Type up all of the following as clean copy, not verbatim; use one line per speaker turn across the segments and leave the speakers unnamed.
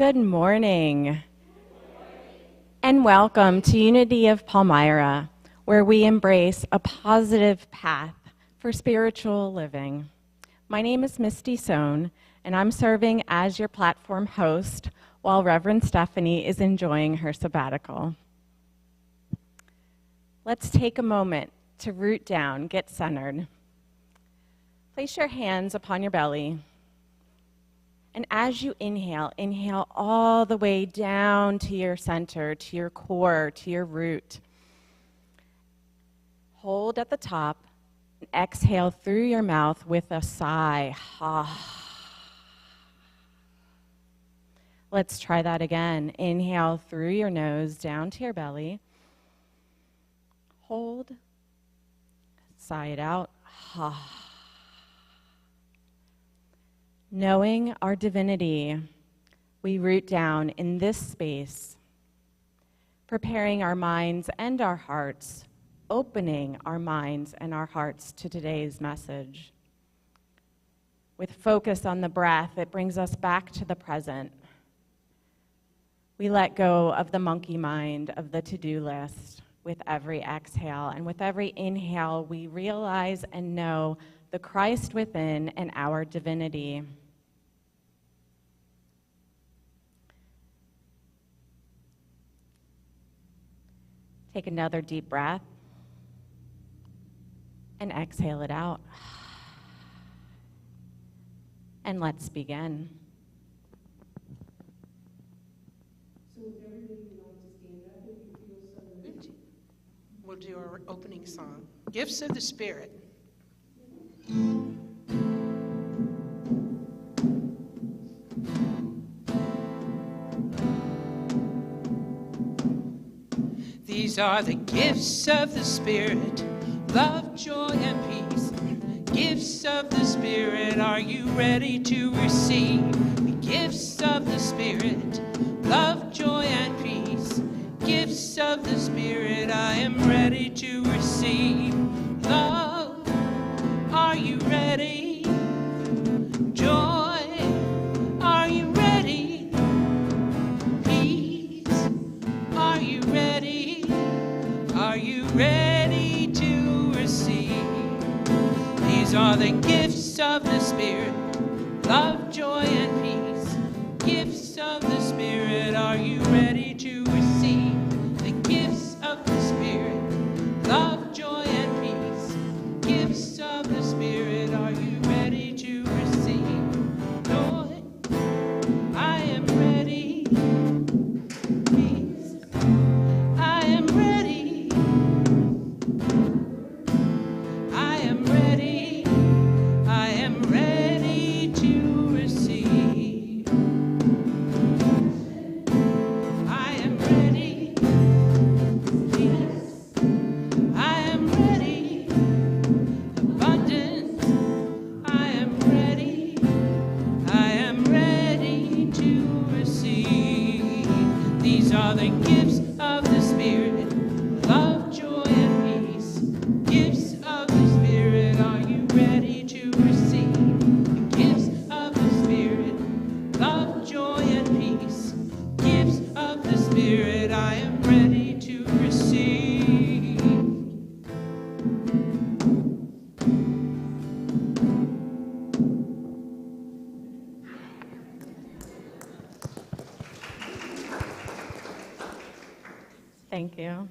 Good morning, and welcome to Unity of Palmyra, where we embrace a positive path for spiritual living. My name is Misty Sohn, and I'm serving as your platform host while Reverend Stephanie is enjoying her sabbatical. Let's take a moment to root down, get centered. Place your hands upon your belly. And as you inhale, inhale all the way down to your center, to your core, to your root. Hold at the top and exhale through your mouth with a sigh. Let's try that again. Inhale through your nose down to your belly. Hold. Sigh it out. Knowing our divinity, we root down in this space, preparing our minds and our hearts, opening our minds and our hearts to today's message. With focus on the breath, it brings us back to the present. We let go of the monkey mind, of the to-do list with every exhale. And with every inhale, we realize and know the Christ within and our divinity. Take another deep breath and exhale it out. And let's begin.
So if everybody would like to stand up if you feel so moved. We'll do our opening song, Gifts of the Spirit. These are the gifts of the Spirit, love, joy, and peace. Gifts of the Spirit, are you ready to receive? The gifts of the Spirit, love, joy, and peace. Gifts of the Spirit, I am ready to receive. Love, are you ready? Joy, are you ready? Peace, are you ready? Are you ready to receive? These are the gifts of the Spirit, love, joy, and peace. Gifts of the Spirit, are you ready to receive? The gifts of the Spirit, love, joy, and peace. Gifts of the Spirit, are you ready to receive? Joy, I am ready. Peace, I am ready. I am ready. I am ready to receive. I am ready. Yes, I am ready. Abundance, I am ready. I am ready to receive. These are the gifts of the Spirit, love, joy, and peace. Gifts of the Spirit, are you ready to receive? The gifts of the Spirit, love, joy, and peace. Gifts of the Spirit, I am ready to receive.
Thank you.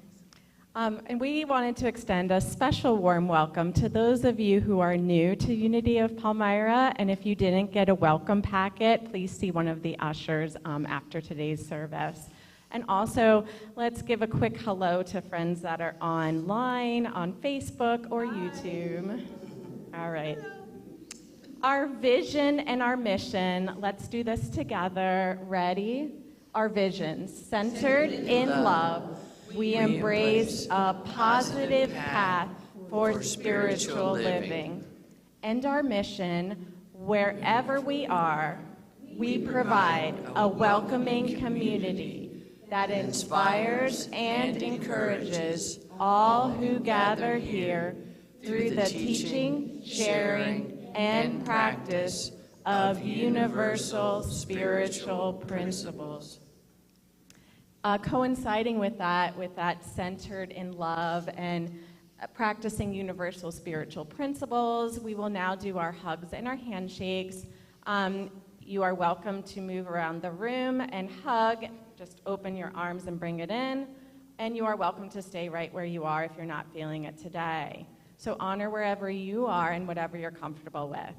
And we wanted to extend a special warm welcome to those of you who are new to Unity of Palmyra. And if you didn't get a welcome packet, please see one of the ushers after today's service. And also, let's give a quick hello to friends that are online, on Facebook or YouTube. All right. Our vision and our mission, let's do this together. Ready? Our vision, centered in love. We embrace a positive path for spiritual living. And our mission, wherever we are, we provide a welcoming community that inspires and encourages all who gather here through the teaching, sharing, and practice of universal spiritual principles. Coinciding with that centered in love and practicing universal spiritual principles, we will now do our hugs and our handshakes. You are welcome to move around the room and hug. Just open your arms and bring it in. And you are welcome to stay right where you are if you're not feeling it today. So honor wherever you are and whatever you're comfortable with.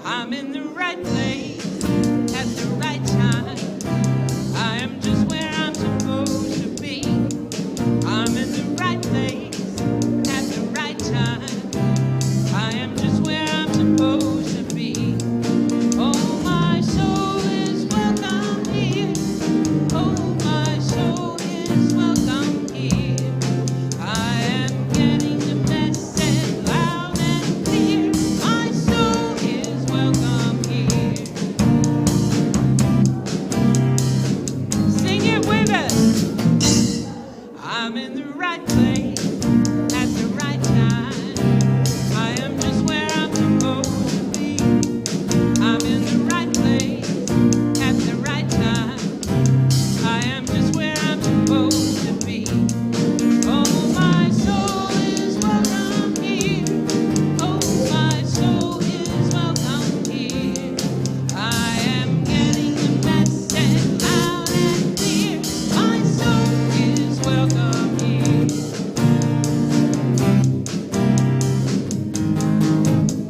I'm in the right place at the right time. I am just where I'm supposed to be. I'm in the right place at the right time. I am just where I'm supposed to be. Oh, my soul is welcome here. Oh, my soul is welcome here. I am getting the message loud and clear. My soul is welcome here. Sing it with us. I'm in the right place at the right time. I am just where I'm supposed to be. I'm in the right place at the right time. I am just where I'm supposed to be. Oh, my soul is welcome here. Oh, my soul is welcome here. I am getting the message loud and clear. My soul is welcome here.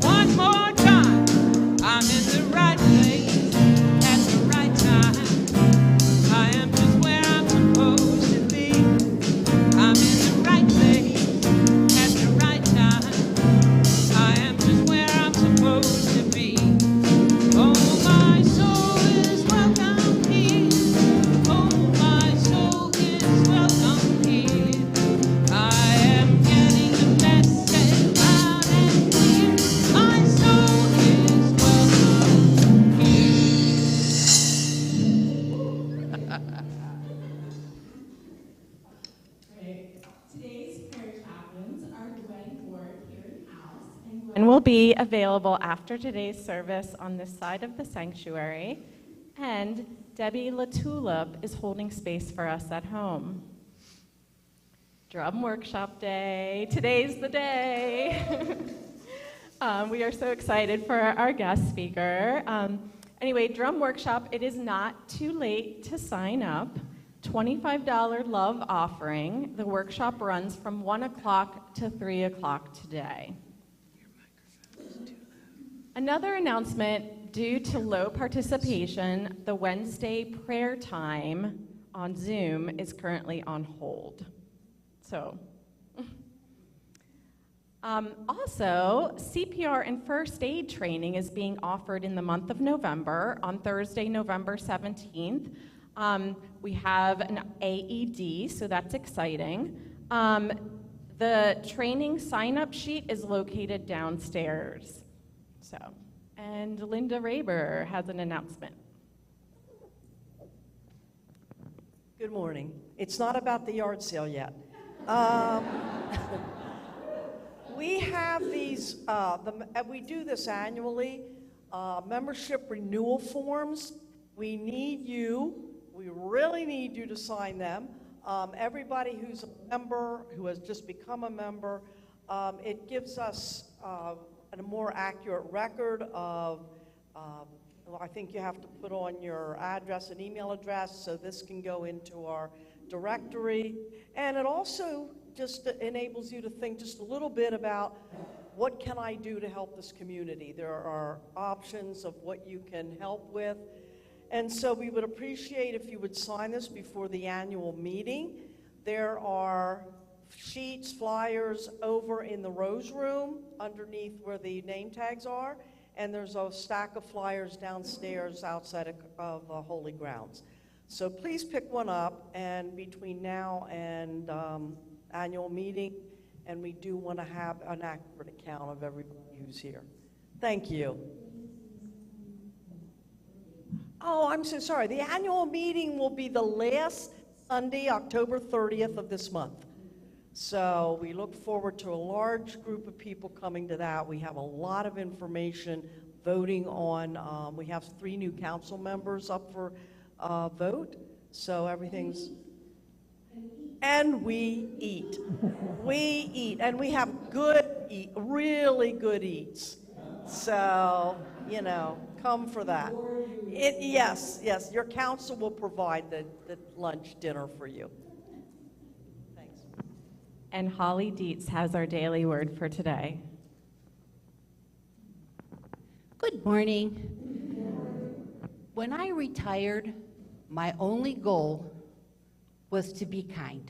One more time. I'm in the right place at the right time. I am just where I'm supposed to be. I'm in the right place at the right time. I am just where I'm supposed to be. Oh, my soul is welcome here. Oh, my soul is welcome here. I am getting the message loud and clear. My soul is welcome
Today's prayer chaplains are Gwen Ward here in house, and will be available after today's service on this side of the sanctuary. And Debbie LaTulip is holding space for us at home. Drum workshop day. Today's the day. We are so excited for our guest speaker. Anyway, drum workshop, it is not too late to sign up. $25 love offering. The workshop runs from 1 o'clock to 3 o'clock today. Another announcement, due to low participation, the Wednesday prayer time on Zoom is currently on hold. So, also, CPR and first aid training is being offered in the month of November, on Thursday, November 17th. We have an AED, so that's exciting. The training sign-up sheet is located downstairs. So, and Linda Raber has an announcement.
Good morning. It's not about the yard sale yet. We have these, we do this annually, membership renewal forms. We need you, we really need you to sign them. Everybody who's a member, who has just become a member, it gives us a more accurate record of, I think you have to put on your address and email address, so this can go into our directory. And it also just enables you to think just a little bit about what can I do to help this community? There are options of what you can help with. And so we would appreciate if you would sign this before the annual meeting. There are sheets, flyers over in the Rose Room underneath where the name tags are, and there's a stack of flyers downstairs outside of Holy Grounds. So please pick one up, and between now and annual meeting, and we do want to have an accurate account of everybody who's here. Thank you. Oh, I'm so sorry. The annual meeting will be the last Sunday, October 30th of this month. So we look forward to a large group of people coming to that. We have a lot of information voting on, we have 3 new council members up for vote. So everything's, and we eat. We eat, and we have good eat, really good eats. So, you know, come for that. Yes, your council will provide the lunch dinner for you. Thanks.
And Holly Dietz has our daily word for today.
Good morning. When I retired, my only goal was to be kind.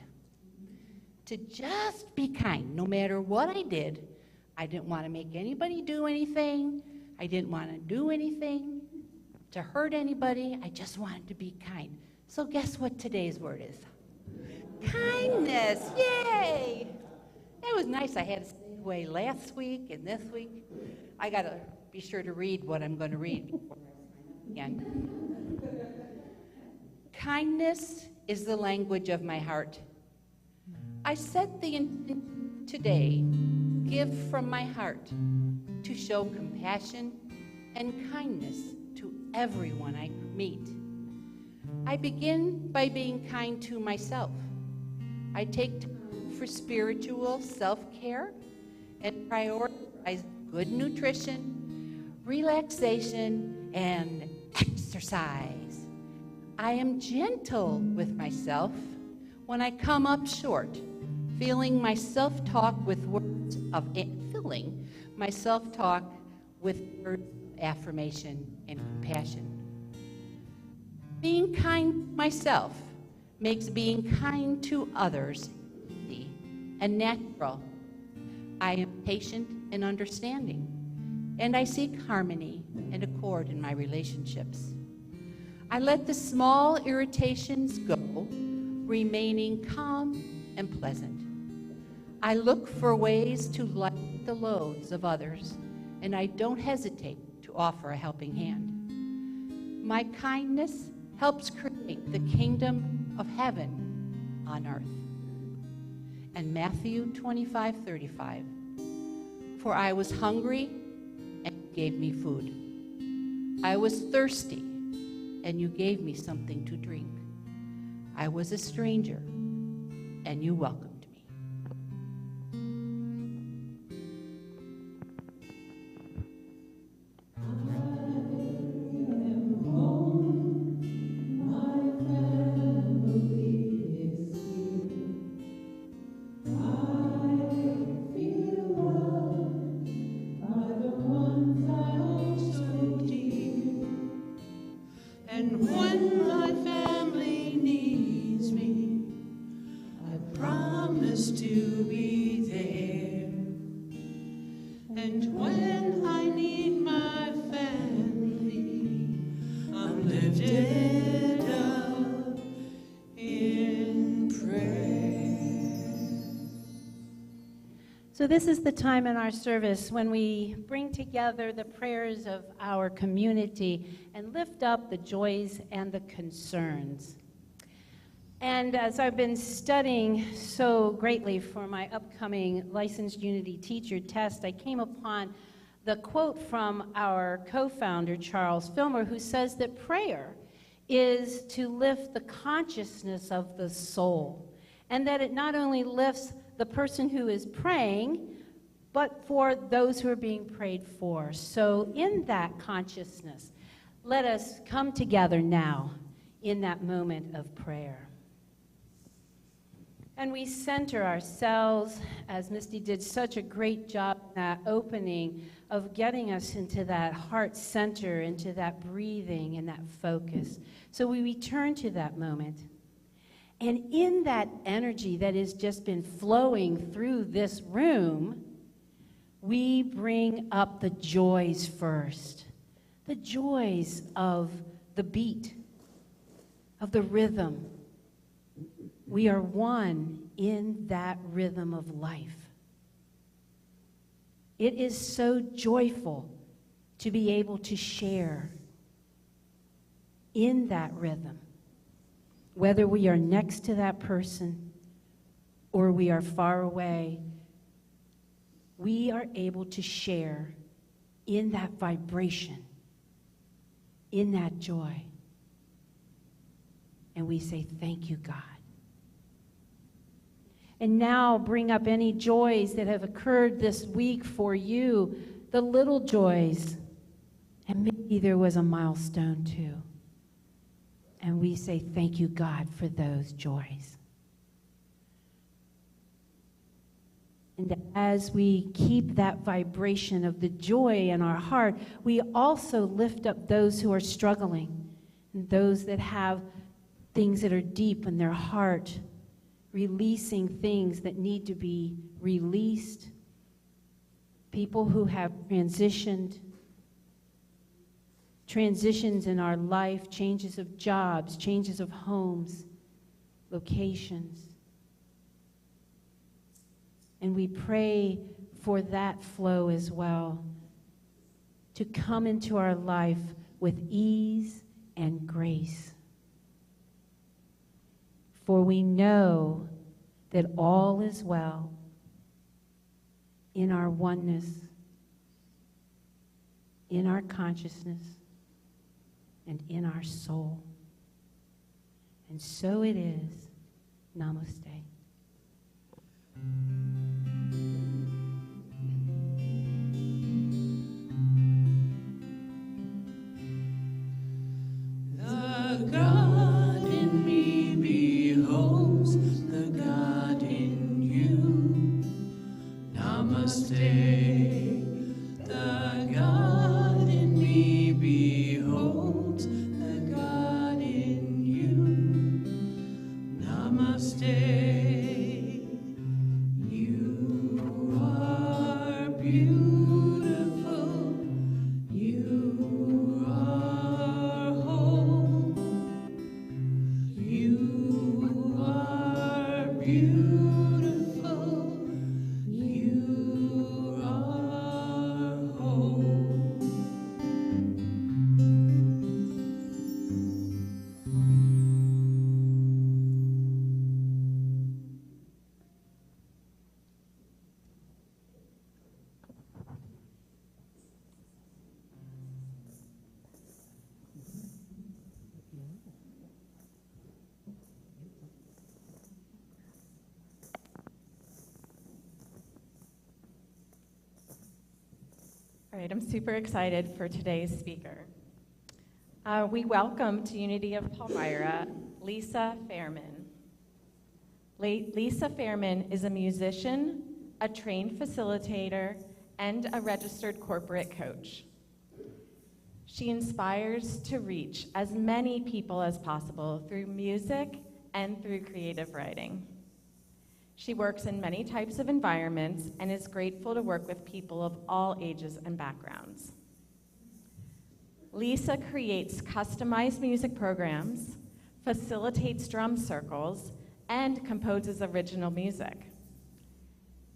To just be kind, no matter what I did. I didn't want to make anybody do anything. I didn't want to do anything to hurt anybody. I just wanted to be kind. So guess what today's word is? Kindness. Yay! It was nice. I had to stay away last week and this week. I got to be sure to read what I'm going to read before I sign up again. Kindness is the language of my heart. I set the intention today, give from my heart, to show compassion and kindness to everyone I meet. I begin by being kind to myself. I take time for spiritual self-care and prioritize good nutrition, relaxation, and exercise. I am gentle with myself when I come up short, filling my self-talk with words of affirmation and compassion. Being kind to myself makes being kind to others easy and natural. I am patient and understanding, and I seek harmony and accord in my relationships. I let the small irritations go, remaining calm and pleasant. I look for ways to lighten the loads of others, and I don't hesitate to offer a helping hand. My kindness helps create the kingdom of heaven on earth. And Matthew 25:35, for I was hungry, and you gave me food. I was thirsty, and you gave me something to drink. I was a stranger, and you welcomed me.
And when my family needs me, I promise to be there. And when I need my family, I'm lifted up in prayer.
So this is the time in our service when we bring together the prayers of our community and lift up the joys and the concerns. And as I've been studying so greatly for my upcoming Licensed Unity Teacher test, I came upon the quote from our co-founder, Charles Filmer, who says that prayer is to lift the consciousness of the soul, and that it not only lifts the person who is praying, but for those who are being prayed for. So in that consciousness, let us come together now in that moment of prayer. and we center ourselves, as Misty did such a great job in that opening of getting us into that heart center, into that breathing and that focus. So we return to that moment. And in that energy that has just been flowing through this room, we bring up the joys first. The joys of the beat, of the rhythm. We are one in that rhythm of life. It is so joyful to be able to share in that rhythm, whether we are next to that person or we are far away. We are able to share in that vibration, in that joy. And we say, thank you, God. And now bring up any joys that have occurred this week for you, the little joys. And maybe there was a milestone too. And we say, thank you, God, for those joys. And as we keep that vibration of the joy in our heart, we also lift up those who are struggling and those that have things that are deep in their heart, releasing things that need to be released, people who have transitions in our life, changes of jobs, changes of homes, locations. And we pray for that flow as well, to come into our life with ease and grace. For we know that all is well in our oneness, in our consciousness, and in our soul. And so it is. Namaste.
The God in me beholds the God in you. Namaste. The God in me beholds the God in you. Namaste. You are beautiful. You are whole. You are beautiful. You are whole.
All right, I'm super excited for today's speaker. We welcome to Unity of Palmyra, Lisa Fairman. Lisa Fairman is a musician, a trained facilitator, and a registered corporate coach. She inspires to reach as many people as possible through music and through creative writing. She works in many types of environments and is grateful to work with people of all ages and backgrounds. Lisa creates customized music programs, facilitates drum circles, and composes original music.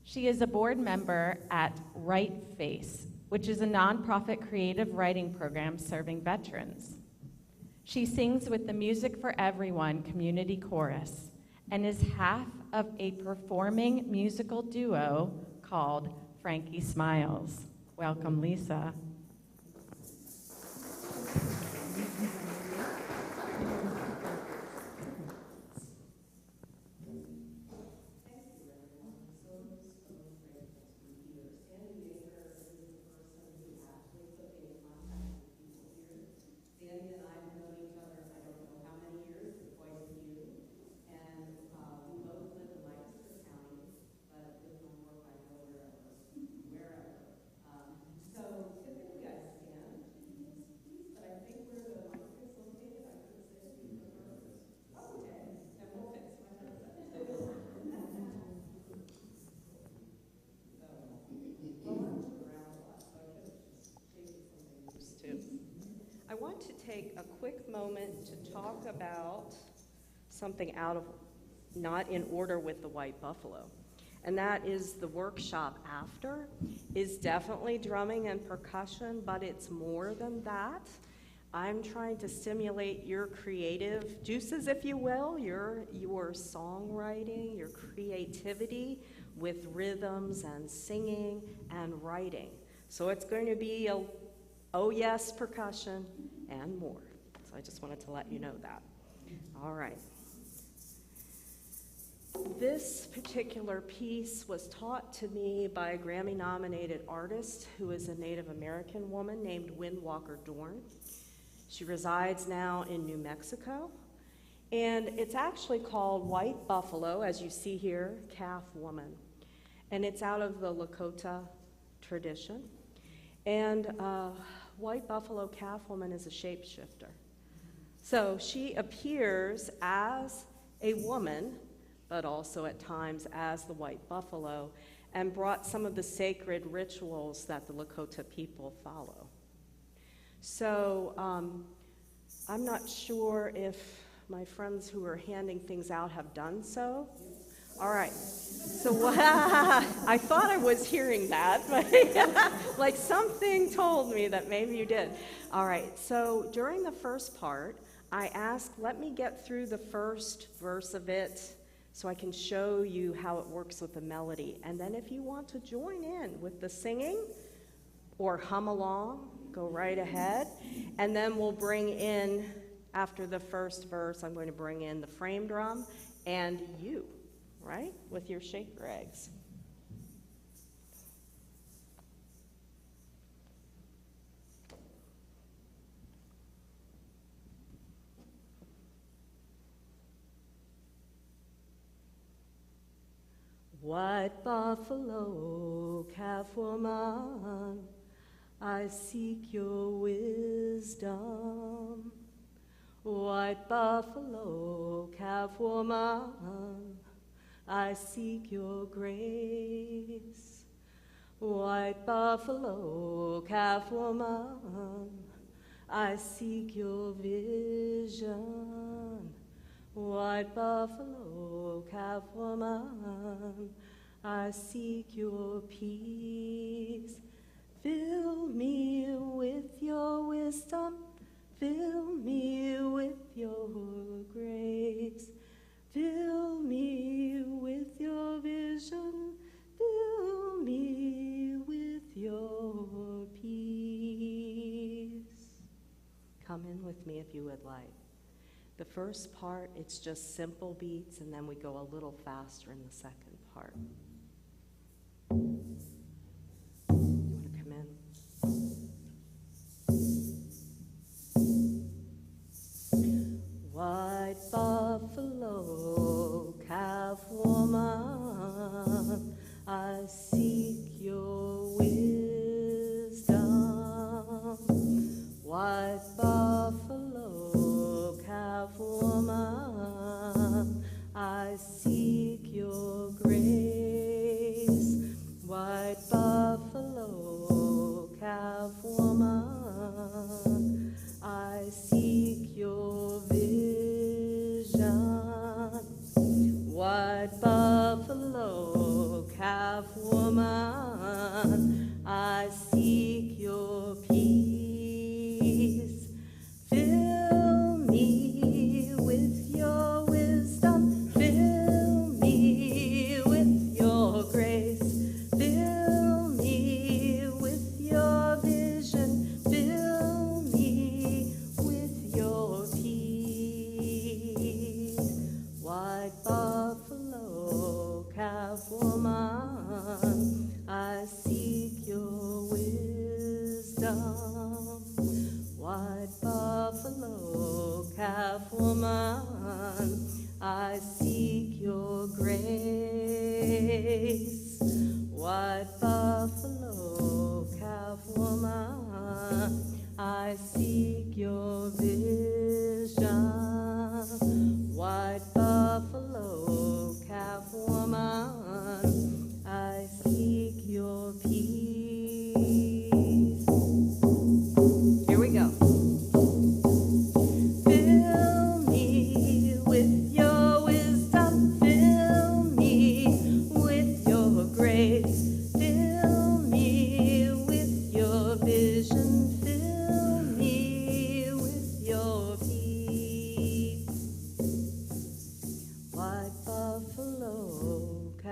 She is a board member at Right Face, which is a nonprofit creative writing program serving veterans. She sings with the Music for Everyone community chorus and is half of a performing musical duo called Frankie Smiles. Welcome, Lisa.
Sandy and I have known each other, I don't know how many years, but quite a few. And we both live in like take a quick moment to talk about something not in order with the White Buffalo. And that is the workshop after is definitely drumming and percussion, but it's more than that. I'm trying to stimulate your creative juices, if you will, your songwriting, your creativity with rhythms and singing and writing. So it's going to be oh yes, percussion and more. So I just wanted to let you know that. All right. This particular piece was taught to me by a Grammy-nominated artist who is a Native American woman named Wind Walker Dorn. She resides now in New Mexico, and it's actually called White Buffalo, as you see here, Calf Woman. And it's out of the Lakota tradition. And White Buffalo Calf Woman is a shapeshifter. So she appears as a woman, but also at times as the white buffalo, and brought some of the sacred rituals that the Lakota people follow. So I'm not sure if my friends who are handing things out have done so. All right. So I thought I was hearing that, but like something told me that maybe you did. All right. So during the first part, I asked, let me get through the first verse of it so I can show you how it works with the melody. And then if you want to join in with the singing or hum along, go right ahead. And then we'll bring in, after the first verse, I'm going to bring in the frame drum and you, right, with your shaker eggs. White buffalo, calf woman, I seek your wisdom. White buffalo, calf woman, I seek your grace. White buffalo, calf woman, I seek your vision. White buffalo, calf woman, I seek your peace. Fill me with your wisdom, fill me with your grace. Fill me with your vision, fill me with your peace. Come in with me if you would like. The first part, it's just simple beats, and then we go a little faster in the second part. You want to come in? White buffalo, calf woman, I seek your wisdom. White buffalo, calf woman, I seek your grace. White buffalo, calf woman, I seek your vision. White buffalo, calf woman, I seek your peace. Fill me with your wisdom, fill me with your grace, fill me with your vision, fill me with your peace. White buffalo, calf woman, I seek your wisdom. White buffalo, calf woman, I seek your grace. White buffalo, calf woman, I seek your vision. White buffalo, calf woman, I seek your peace. Here we go.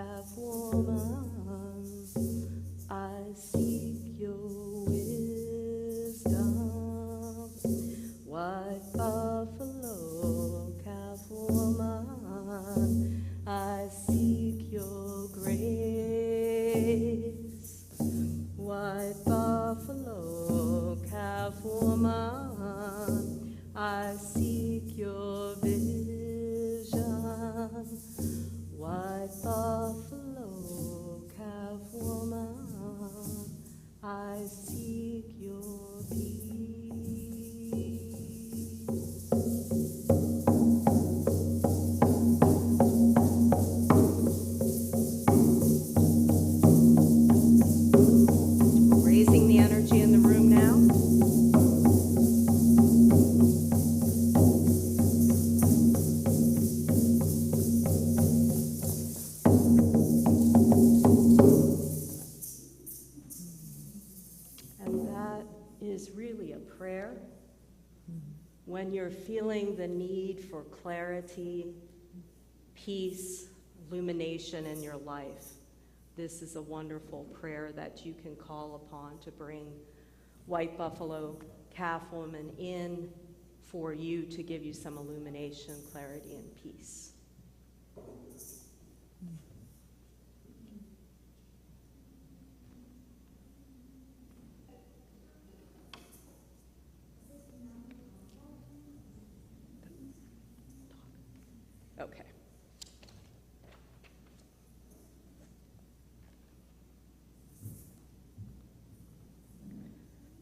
calf woman, I seek your wisdom. White buffalo calf woman, I seek your grace. White buffalo calf woman, I seek your vision. White buffalo calf woman, I seek your peace. Raising the energy in the room now. And that is really a prayer. When you're feeling the need for clarity, peace, illumination in your life, this is a wonderful prayer that you can call upon to bring White Buffalo Calf Woman in for you to give you some illumination, clarity, and peace. Okay.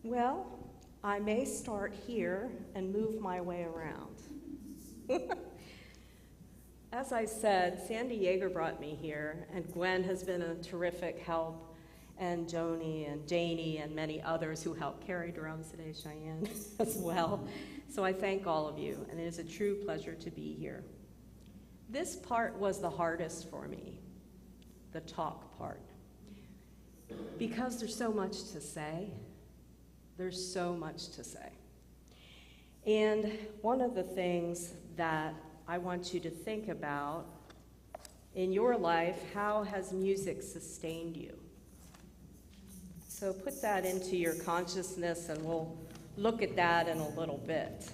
Well, I may start here and move my way around. As I said, Sandy Yeager brought me here, and Gwen has been a terrific help, and Joni and Janie and many others who helped carry drums today, Cheyenne as well. So I thank all of you, and it is a true pleasure to be here. This part was the hardest for me, the talk part, because there's so much to say. There's so much to say. And one of the things that I want you to think about in your life, how has music sustained you? So put that into your consciousness, and we'll look at that in a little bit.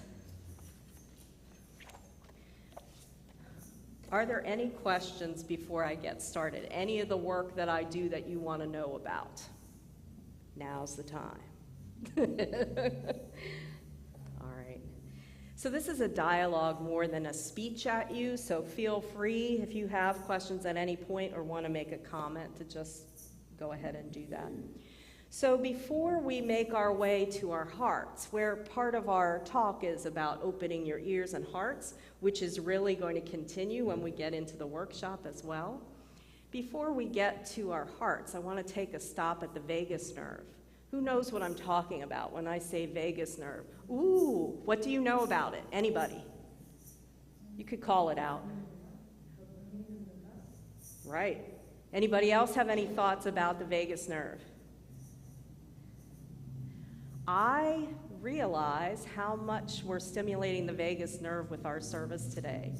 Are there any questions before I get started? Any of the work that I do that you want to know about? Now's the time. All right. So this is a dialogue more than a speech at you, so feel free if you have questions at any point or want to make a comment to just go ahead and do that. So before we make our way to our hearts, where part of our talk is about opening your ears and hearts, which is really going to continue when we get into the workshop as well. Before we get to our hearts, I want to take a stop at the vagus nerve. Who knows what I'm talking about when I say vagus nerve? Ooh, what do you know about it? Anybody? You could call it out. Right. Anybody else have any thoughts about the vagus nerve? I realize how much we're stimulating the vagus nerve with our service today,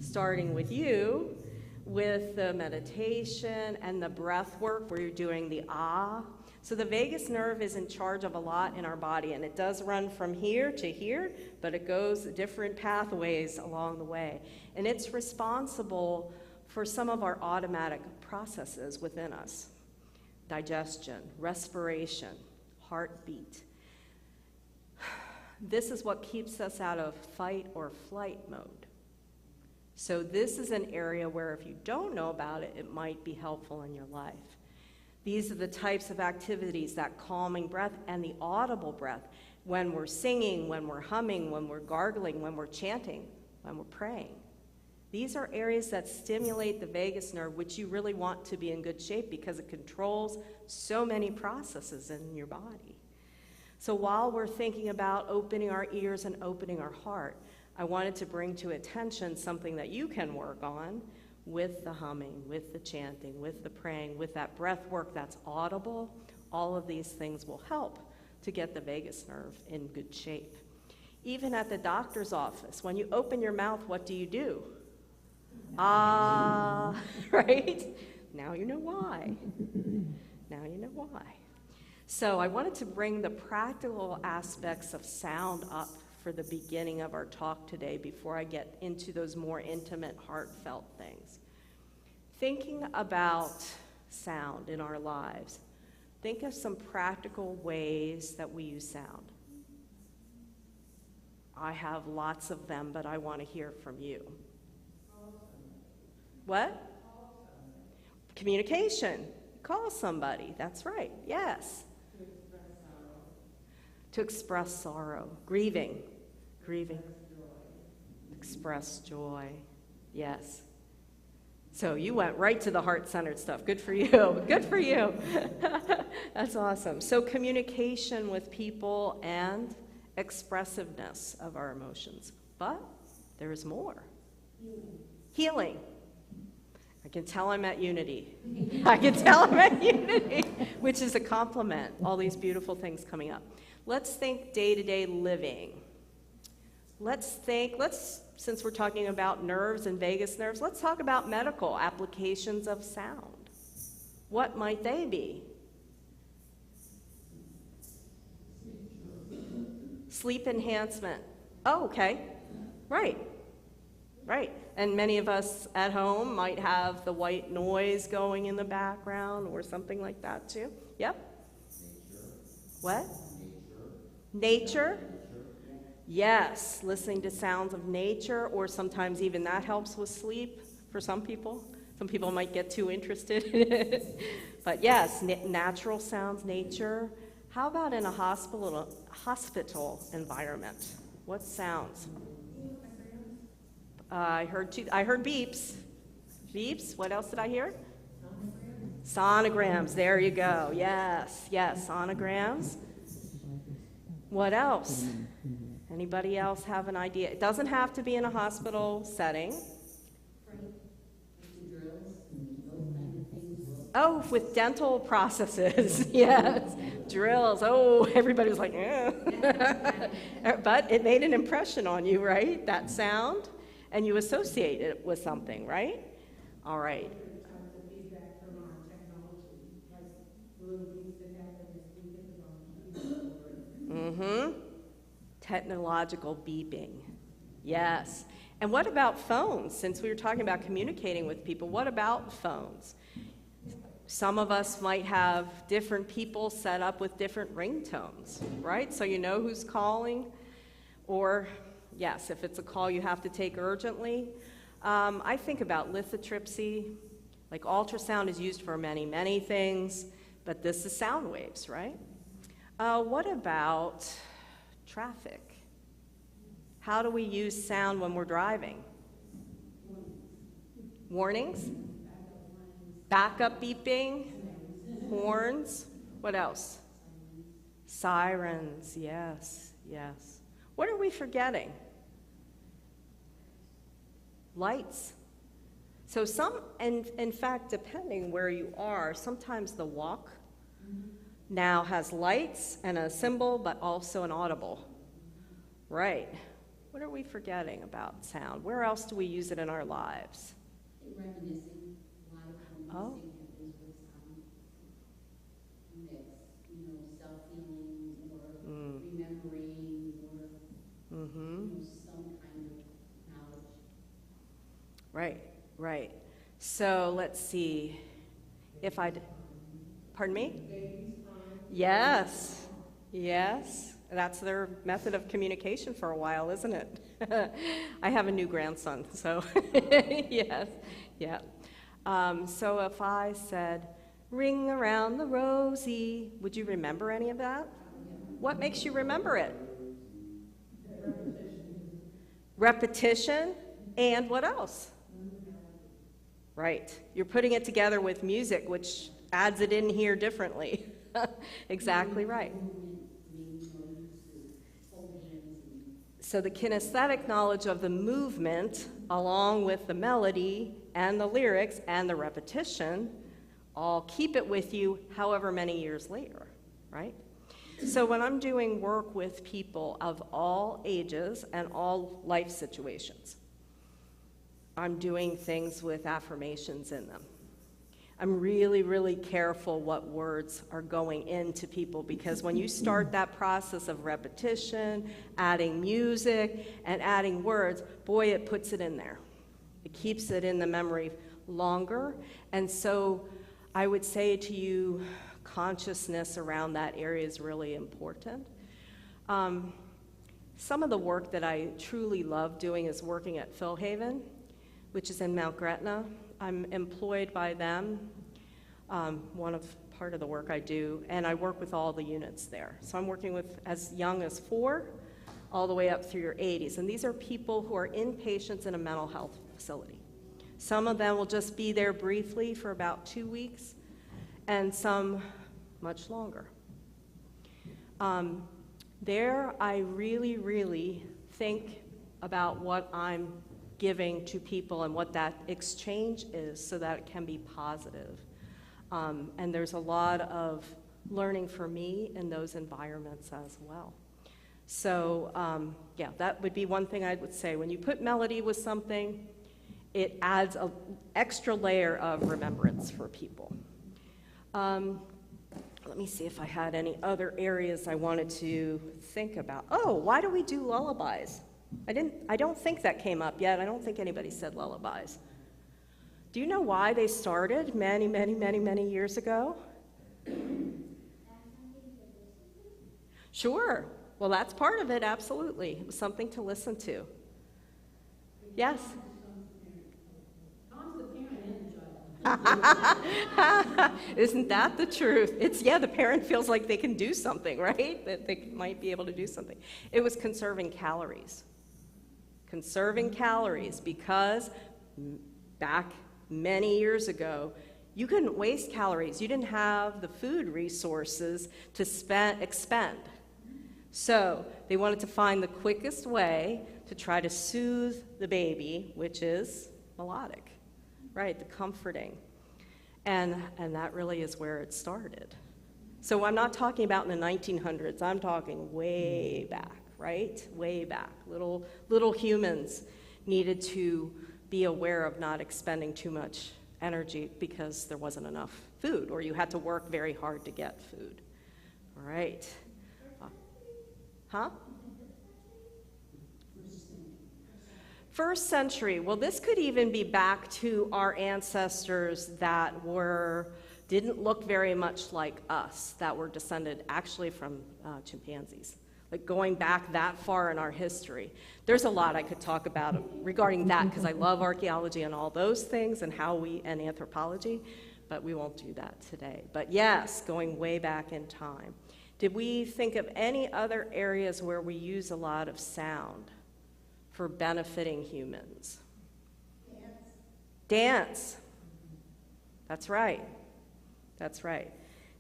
starting with you, with the meditation and the breath work where you're doing the ah. So the vagus nerve is in charge of a lot in our body, and it does run from here to here, but it goes different pathways along the way. And it's responsible for some of our automatic processes within us: digestion, respiration, heartbeat. This is what keeps us out of fight or flight mode. So this is an area where if you don't know about it, it might be helpful in your life. These are the types of activities, that calming breath and the audible breath, when we're singing, when we're humming, when we're gargling, when we're chanting, when we're praying. These are areas that stimulate the vagus nerve, which you really want to be in good shape because it controls so many processes in your body. So while we're thinking about opening our ears and opening our heart, I wanted to bring to attention something that you can work on with the humming, with the chanting, with the praying, with that breath work that's audible. All of these things will help to get the vagus nerve in good shape. Even at the doctor's office, when you open your mouth, what do? Ah, right? Now you know why. Now you know why. So I wanted to bring the practical aspects of sound up for the beginning of our talk today before I get into those more intimate, heartfelt things. Thinking about sound in our lives, think of some practical ways that we use sound. I have lots of them, but I want to hear from you. What? Communication. Call somebody. That's right. Yes. To express sorrow. Grieving. Grieving. Express joy. Yes. So you went right to the heart-centered stuff. Good for you. Good for you. That's awesome. So communication with people and expressiveness of our emotions. But there is more. Healing. I can tell I'm at Unity. I can tell I'm at Unity, which is a compliment. All these beautiful things coming up. Let's think day-to-day living. Since we're talking about nerves and vagus nerves, let's talk about medical applications of sound. What might they be? Sleep enhancement. Oh, okay. Right. Right. And many of us at home might have the white noise going in the background or something like that too. Yep. What? Nature? Yes, listening to sounds of nature, or sometimes even that helps with sleep for some people. Some people might get too interested. But yes, natural sounds, nature. How about in a hospital environment? What sounds? I heard beeps. Beeps. What else did I hear? Sonograms. There you go. Yes, yes, sonograms. What else? Anybody else have an idea? It doesn't have to be in a hospital setting. Oh, with dental processes. Yes, drills. Oh, everybody was like, eh. But it made an impression on you, right? That sound. And you associate it with something, right? All right. Mm-hmm. Technological beeping. Yes. And what about phones? Since we were talking about communicating with people, what about phones? Some of us might have different people set up with different ringtones, right? So you know who's calling. Or, yes, if it's a call you have to take urgently. I think about lithotripsy. Like ultrasound is used for many, many things, but this is sound waves, right? What about traffic? How do we use sound when we're driving? Warnings? Backup beeping? Horns? What else? Sirens, yes, yes. What are we forgetting? Lights. So in fact, depending where you are, sometimes the walk now has lights and a symbol, but also an audible. Right. What are we forgetting about sound? Where else do we use it in our lives?
Reminiscing. A lot of reminiscing happens with sound. That's, self-healing or remembering or some kind of knowledge.
Right, right. So let's see. Pardon me? Yes, yes. That's their method of communication for a while, isn't it? I have a new grandson, so yes, yeah. So if I said, ring around the rosy, would you remember any of that? What makes you remember it? Repetition, and what else? Right. You're putting it together with music, which adds it in here differently. Exactly right. So the kinesthetic knowledge of the movement, along with the melody and the lyrics and the repetition, all keep it with you however many years later, right? So when I'm doing work with people of all ages and all life situations, I'm doing things with affirmations in them. I'm really, really careful what words are going into people, because when you start that process of repetition, adding music, and adding words, boy, it puts it in there. It keeps it in the memory longer. And so I would say to you, consciousness around that area is really important. Some of the work that I truly love doing is working at Philhaven, which is in Mount Gretna. I'm employed by them, part of the work I do, and I work with all the units there. So I'm working with as young as 4, all the way up through your 80s. And these are people who are inpatients in a mental health facility. Some of them will just be there briefly for about 2 weeks, and some much longer. There, I really, really think about what I'm giving to people and what that exchange is so that it can be positive. And there's a lot of learning for me in those environments as well. So yeah, that would be one thing I would say. When you put melody with something, it adds an extra layer of remembrance for people. Let me see if I had any other areas I wanted to think about. Oh, why do we do lullabies? I don't think that came up yet. I don't think anybody said lullabies. Do you know why they started many, many, many, many years ago? Sure. Well, that's part of it, absolutely. It was something to listen to. Yes? Isn't that the truth? It's, yeah, the parent feels like they can do something, right? That they might be able to do something. It was conserving calories. Conserving calories, because back many years ago, you couldn't waste calories. You didn't have the food resources to expend. So they wanted to find the quickest way to try to soothe the baby, which is melodic, right? The comforting. And that really is where it started. So I'm not talking about in the 1900s. I'm talking way back, right? Way back. Little humans needed to be aware of not expending too much energy because there wasn't enough food, or you had to work very hard to get food. All right. Huh? First century. Well, this could even be back to our ancestors that didn't look very much like us, that were descended actually from chimpanzees. Like going back that far in our history. There's a lot I could talk about regarding that, because I love archaeology and all those things and and anthropology, but we won't do that today. But yes, going way back in time. Did we think of any other areas where we use a lot of sound for benefiting humans? Dance. That's right. That's right.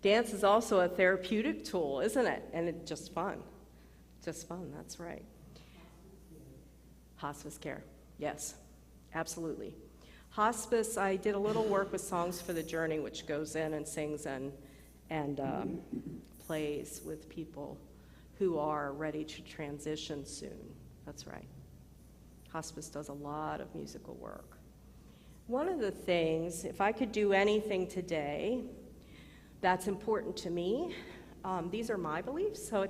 Dance is also a therapeutic tool, isn't it? And it's just fun. Just fun, that's right. Hospice care, yes, absolutely. Hospice, I did a little work with Songs for the Journey, which goes in and sings and plays with people who are ready to transition soon. That's right. Hospice does a lot of musical work. One of the things, if I could do anything today that's important to me, these are my beliefs, so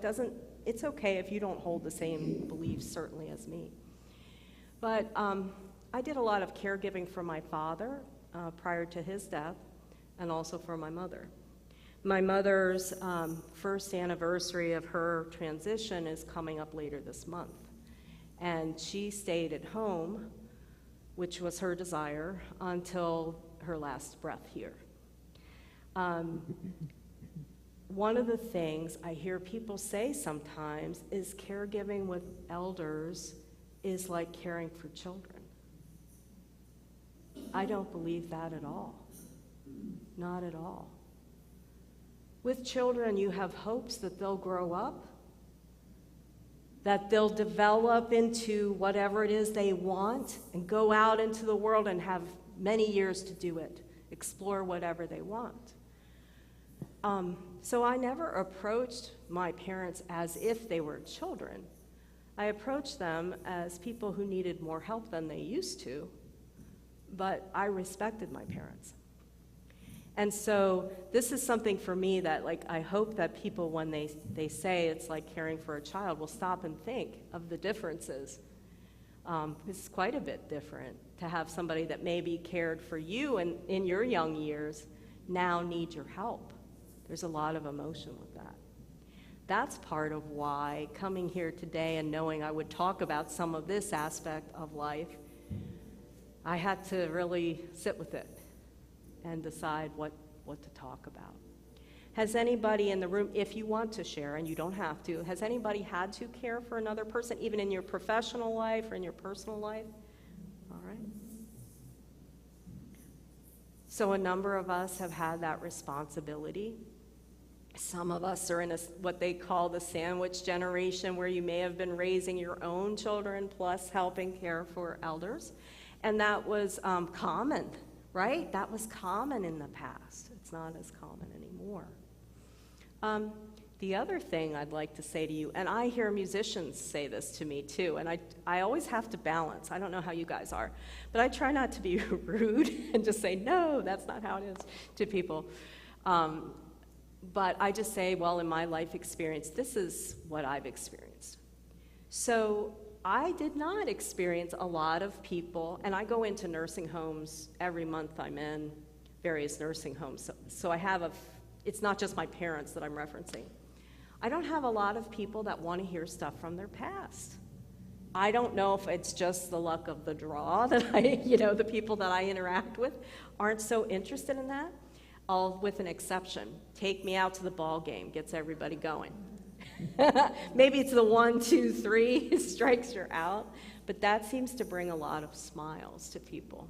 it's okay if you don't hold the same beliefs, certainly, as me. But I did a lot of caregiving for my father prior to his death, and also for my mother. My mother's first anniversary of her transition is coming up later this month. And she stayed at home, which was her desire, until her last breath here. One of the things I hear people say sometimes is caregiving with elders is like caring for children. I don't believe that at all. Not at all. With children, you have hopes that they'll grow up, that they'll develop into whatever it is they want and go out into the world and have many years to do it, explore whatever they want. So I never approached my parents as if they were children. I approached them as people who needed more help than they used to, but I respected my parents. And so this is something for me that, like, I hope that people, when they say it's like caring for a child, will stop and think of the differences. It's quite a bit different to have somebody that maybe cared for you in your young years now need your help. There's a lot of emotion with that. That's part of why coming here today and knowing I would talk about some of this aspect of life, I had to really sit with it and decide what to talk about. Has anybody in the room, if you want to share, and you don't have to, has anybody had to care for another person, even in your professional life or in your personal life? All right. So a number of us have had that responsibility. Some of us are in what they call the sandwich generation, where you may have been raising your own children plus helping care for elders. And that was common, right? That was common in the past. It's not as common anymore. The other thing I'd like to say to you, and I hear musicians say this to me too, and I always have to balance. I don't know how you guys are, but I try not to be rude and just say, no, that's not how it is to people. But I just say, well, in my life experience, this is what I've experienced. So I did not experience a lot of people, and I go into nursing homes every month. I'm in various nursing homes, so I have it's not just my parents that I'm referencing. I don't have a lot of people that want to hear stuff from their past. I don't know if it's just the luck of the draw that the people that I interact with aren't so interested in that, all with an exception. Take me out to the ball game, gets everybody going. Maybe it's the 1, 2, 3 strikes you're out, but that seems to bring a lot of smiles to people.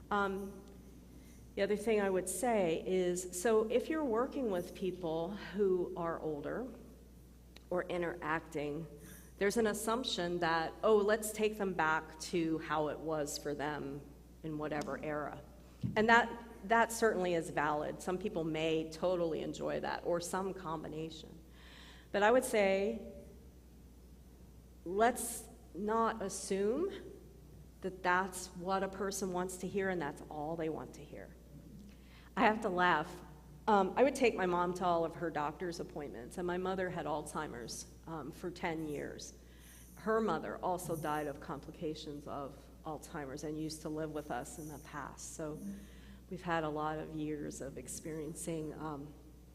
The other thing I would say is, so if you're working with people who are older or interacting, there's an assumption that, oh, let's take them back to how it was for them in whatever era. And that certainly is valid. Some people may totally enjoy that, or some combination. But I would say, let's not assume that that's what a person wants to hear and that's all they want to hear. I have to laugh. I would take my mom to all of her doctor's appointments, and my mother had Alzheimer's for 10 years. Her mother also died of complications of Alzheimer's and used to live with us in the past. So we've had a lot of years of experiencing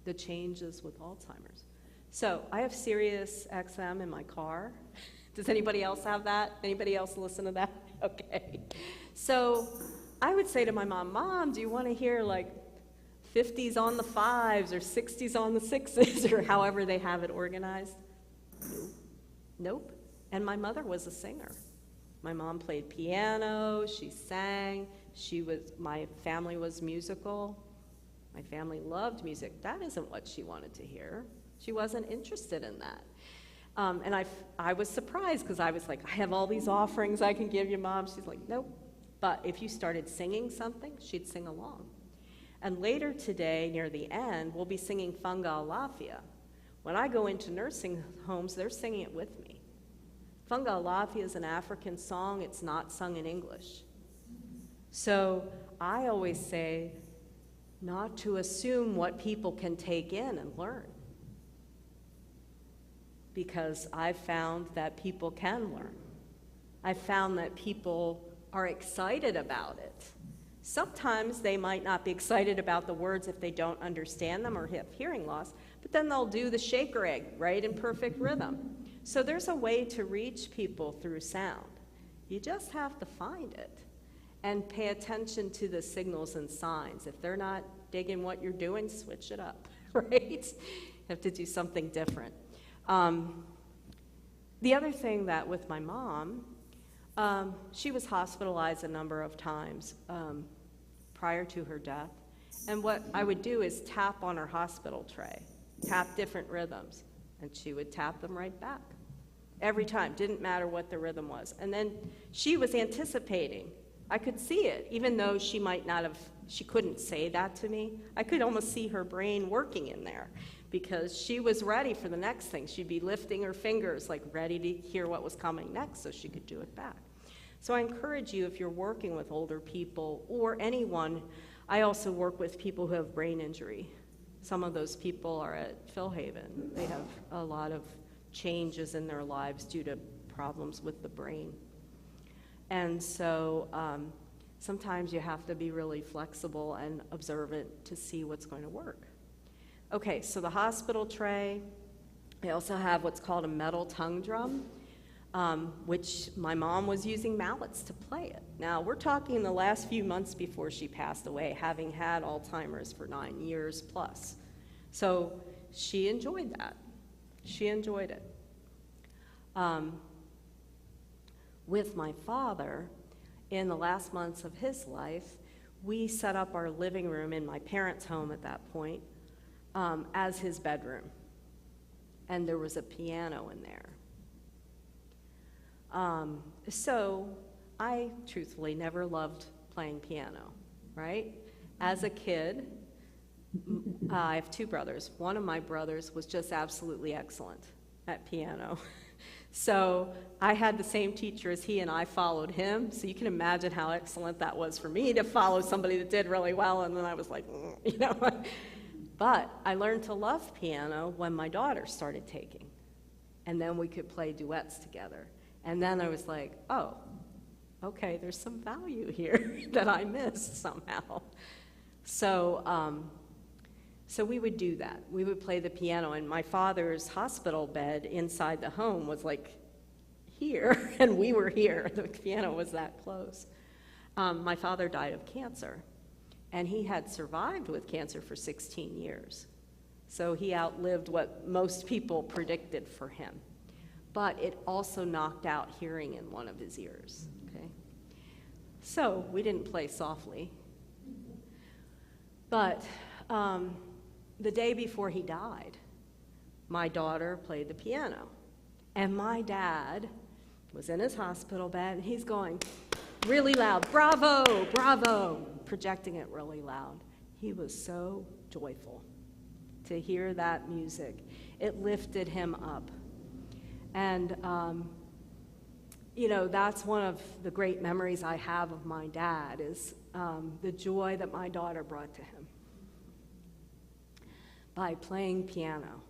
the changes with Alzheimer's. So I have Sirius XM in my car. Does anybody else have that? Anybody else listen to that? Okay. So I would say to my mom, Mom, do you want to hear like 50s on the 5s or 60s on the 6s or however they have it organized? Nope. And my mother was a singer. My mom played piano, she sang, my family was musical. My family loved music. That isn't what she wanted to hear. She wasn't interested in that. And I was surprised because I was like, I have all these offerings I can give you, Mom. She's like, nope. But if you started singing something, she'd sing along. And later today, near the end, we'll be singing Funga Alafia. When I go into nursing homes, they're singing it with me. Funga Alafia is an African song. It's not sung in English. So I always say not to assume what people can take in and learn, because I've found that people can learn. I've found that people are excited about it. Sometimes they might not be excited about the words if they don't understand them or have hearing loss, but then they'll do the shaker egg, right, in perfect rhythm. So there's a way to reach people through sound. You just have to find it and pay attention to the signals and signs. If they're not digging what you're doing, switch it up, right? You have to do something different. The other thing that with my mom, she was hospitalized a number of times prior to her death. And what I would do is tap on her hospital tray, tap different rhythms, and she would tap them right back. Every time, didn't matter what the rhythm was. And then she was anticipating. I could see it, even though she might not have, she couldn't say that to me. I could almost see her brain working in there because she was ready for the next thing. She'd be lifting her fingers, like ready to hear what was coming next so she could do it back. So I encourage you, if you're working with older people or anyone, I also work with people who have brain injury. Some of those people are at Phil Haven. They have a lot of changes in their lives due to problems with the brain. And so sometimes you have to be really flexible and observant to see what's going to work. Okay, so the hospital tray. I also have what's called a metal tongue drum, which my mom was using mallets to play it. Now, we're talking the last few months before she passed away, having had Alzheimer's for 9 years plus. So she enjoyed that. She enjoyed it. With my father, in the last months of his life, we set up our living room in my parents' home at that point as his bedroom. And there was a piano in there. So I truthfully never loved playing piano, right? As a kid, I have 2 brothers. One of my brothers was just absolutely excellent at piano. So I had the same teacher as he, and I followed him. So you can imagine how excellent that was for me to follow somebody that did really well, and then I was like, you know. But I learned to love piano when my daughter started taking. And then we could play duets together. And then I was like, oh, okay, there's some value here that I missed somehow. So, so we would do that. We would play the piano, and my father's hospital bed inside the home was like here, and we were here. The piano was that close. My father died of cancer, and he had survived with cancer for 16 years. So he outlived what most people predicted for him. But it also knocked out hearing in one of his ears, okay? So we didn't play softly. But the day before he died, my daughter played the piano. And my dad was in his hospital bed, and he's going really loud, bravo, bravo, projecting it really loud. He was so joyful to hear that music. It lifted him up. And, you know, that's one of the great memories I have of my dad is the joy that my daughter brought to him by playing piano.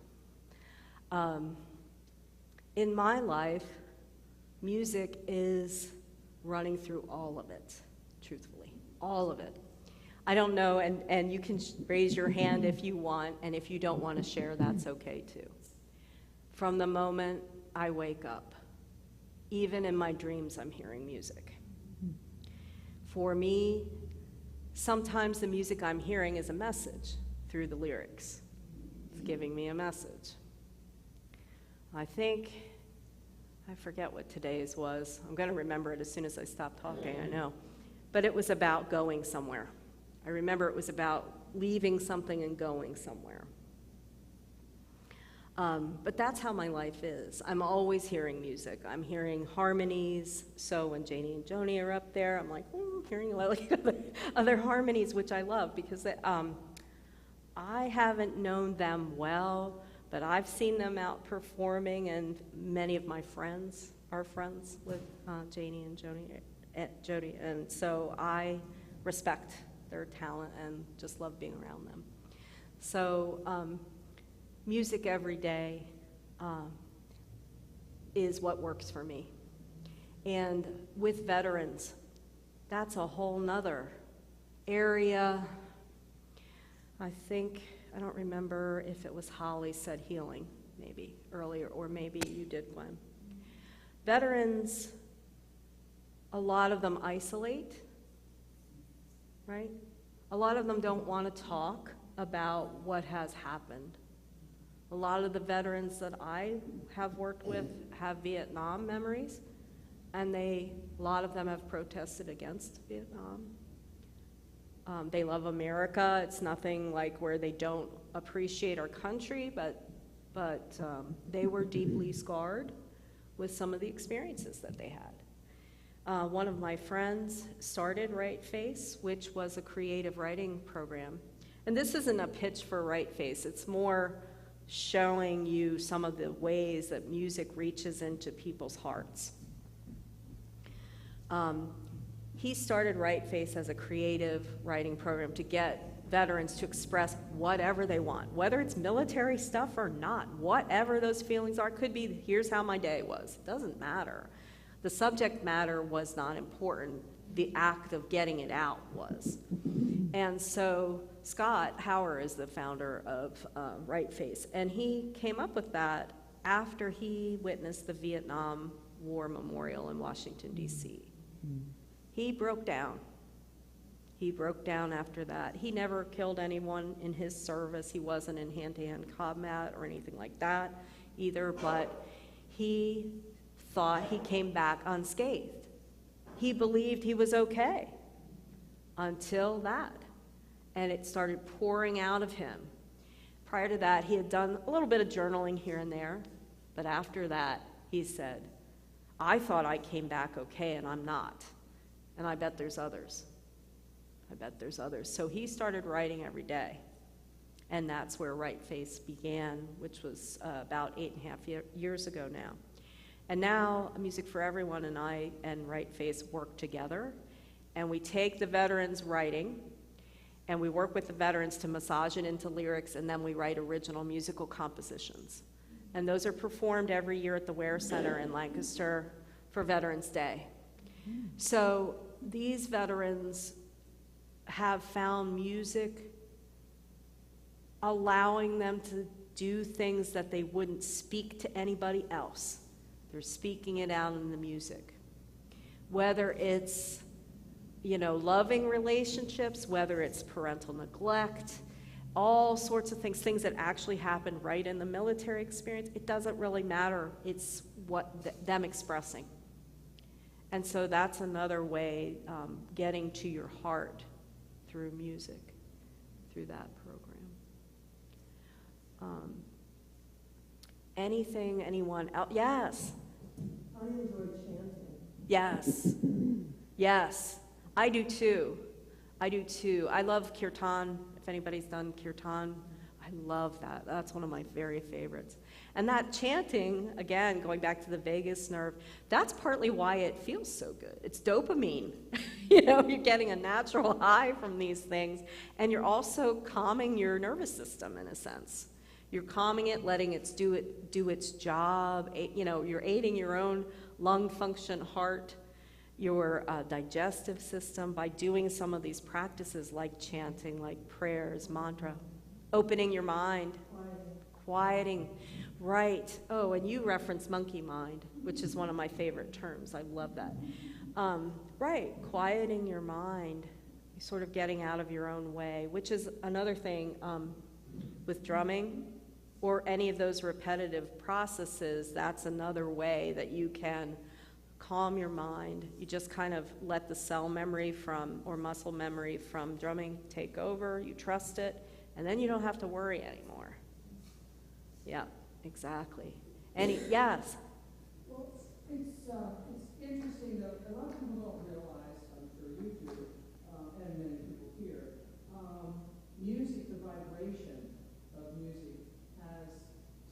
In my life, music is running through all of it, truthfully, all of it. I don't know, and you can raise your hand if you want, and if you don't want to share, that's okay too. From the moment I wake up, even in my dreams, I'm hearing music. For me, sometimes the music I'm hearing is a message through the lyrics. It's giving me a message. I forget what today's was. I'm going to remember it as soon as I stop talking, I know. But it was about going somewhere. I remember it was about leaving something and going somewhere. But that's how my life is. I'm always hearing music. I'm hearing harmonies. So when Janie and Joni are up there, I'm like, hearing other harmonies, which I love because I haven't known them well, but I've seen them out performing, and many of my friends are friends with Janie and Jody, and so I respect their talent and just love being around them. So music every day is what works for me. And with veterans, that's a whole nother area. I don't remember if it was Holly said healing, maybe earlier, or maybe you did, Gwen. Veterans, a lot of them isolate, right? A lot of them don't want to talk about what has happened. A lot of the veterans that I have worked with have Vietnam memories, and a lot of them have protested against Vietnam. They love America. It's nothing like where they don't appreciate our country, but they were deeply scarred with some of the experiences that they had. One of my friends started Right Face, which was a creative writing program. And this isn't a pitch for Right Face. It's more showing you some of the ways that music reaches into people's hearts. he started Right Face as a creative writing program to get veterans to express whatever they want, whether it's military stuff or not, whatever those feelings are. Could be, here's how my day was. It doesn't matter. The subject matter was not important. The act of getting it out was. And so Scott Hauer is the founder of Right Face, and he came up with that after he witnessed the Vietnam War Memorial in Washington, D.C. He broke down. He broke down after that. He never killed anyone in his service. He wasn't in hand-to-hand combat or anything like that either, but he thought he came back unscathed. He believed he was okay until that, and it started pouring out of him. Prior to that, he had done a little bit of journaling here and there, but after that, he said, I thought I came back okay, and I'm not, and I bet there's others. I bet there's others. So he started writing every day, and that's where Right Face began, which was about 8.5 years ago now. And now Music for Everyone and I and Right Face work together, and we take the veterans' writing, and we work with the veterans to massage it into lyrics, and then we write original musical compositions. And those are performed every year at the Ware Center in Lancaster for Veterans Day. So these veterans have found music allowing them to do things that they wouldn't speak to anybody else. They're speaking it out in the music. Whether it's, loving relationships, whether it's parental neglect, all sorts of things that actually happen right in the military experience, it doesn't really matter. It's them expressing. And so that's another way getting to your heart through music, through that program. Anything, anyone else? Yes.
I enjoy chanting.
Yes. Yes. I do too. I love kirtan. If anybody's done kirtan, I love that. That's one of my very favorites. And that chanting, again, going back to the vagus nerve, that's partly why it feels so good. It's dopamine. You're getting a natural high from these things, and you're also calming your nervous system in a sense. You're calming it, letting it do its job. You're aiding your own lung function, heart, your digestive system by doing some of these practices like chanting, like prayers, mantra, opening your mind, quieting. Right. Oh, and you referenced monkey mind, which is one of my favorite terms. I love that. Right, quieting your mind, sort of getting out of your own way, which is another thing with drumming or any of those repetitive processes. That's another way that you can calm your mind. You just kind of let the cell memory or muscle memory from drumming take over. You trust it, and then you don't have to worry anymore. Yeah, exactly. Yes?
Well, it's interesting that a lot of people don't realize, I'm sure you do, and many people here, music, the vibration of music has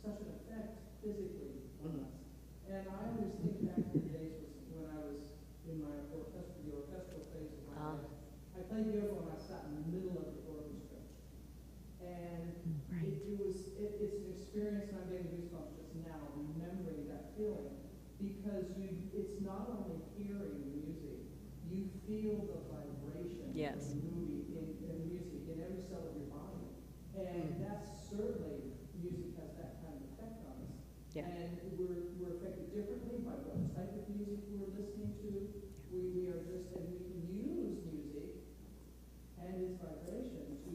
such an effect physically on us. And I always think back to the days when I was in my the orchestral phase of my life. I played yoga when I sat in the middle of the orchestra. And it's an experience, and I'm getting goosebumps just now, remembering that feeling, because it's not only hearing the music, you feel the vibration
Yes.
of the movie in music in every cell of your body. And that's certainly, music has that kind of effect on us.
Yeah.
And we're affected differently by what type of music we're listening to. We are just, and we can use music and its vibration to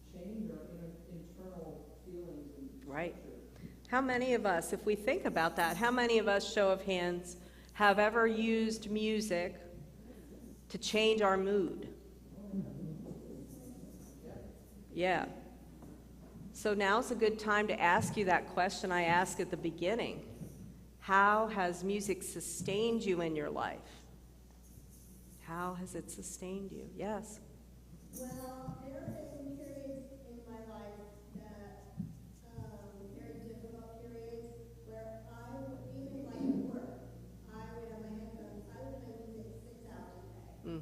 change our internal feelings and
Right.
structure.
How many of us, if we think about that, how many of us, show of hands, have ever used music to change our mood? Yeah. So now's a good time to ask you that question I asked at the beginning. How has music sustained you in your life? How has it sustained you? Yes.
Well, there have been periods in my life that, very difficult periods, where I would, even like at work, I would have my headphones, I would play music 6 hours a day.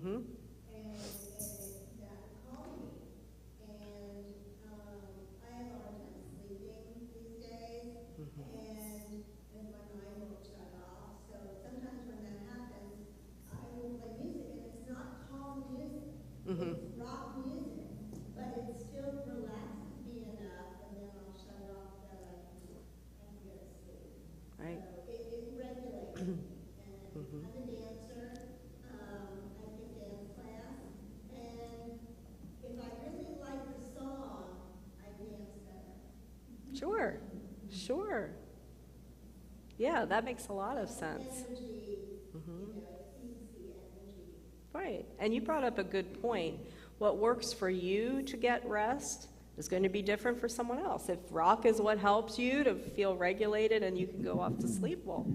Sure, sure. Yeah, that makes a lot of sense.
Energy, exceeds the energy.
Right, and you brought up a good point. What works for you to get rest is going to be different for someone else. If rock is what helps you to feel regulated and you can go off to sleep, well,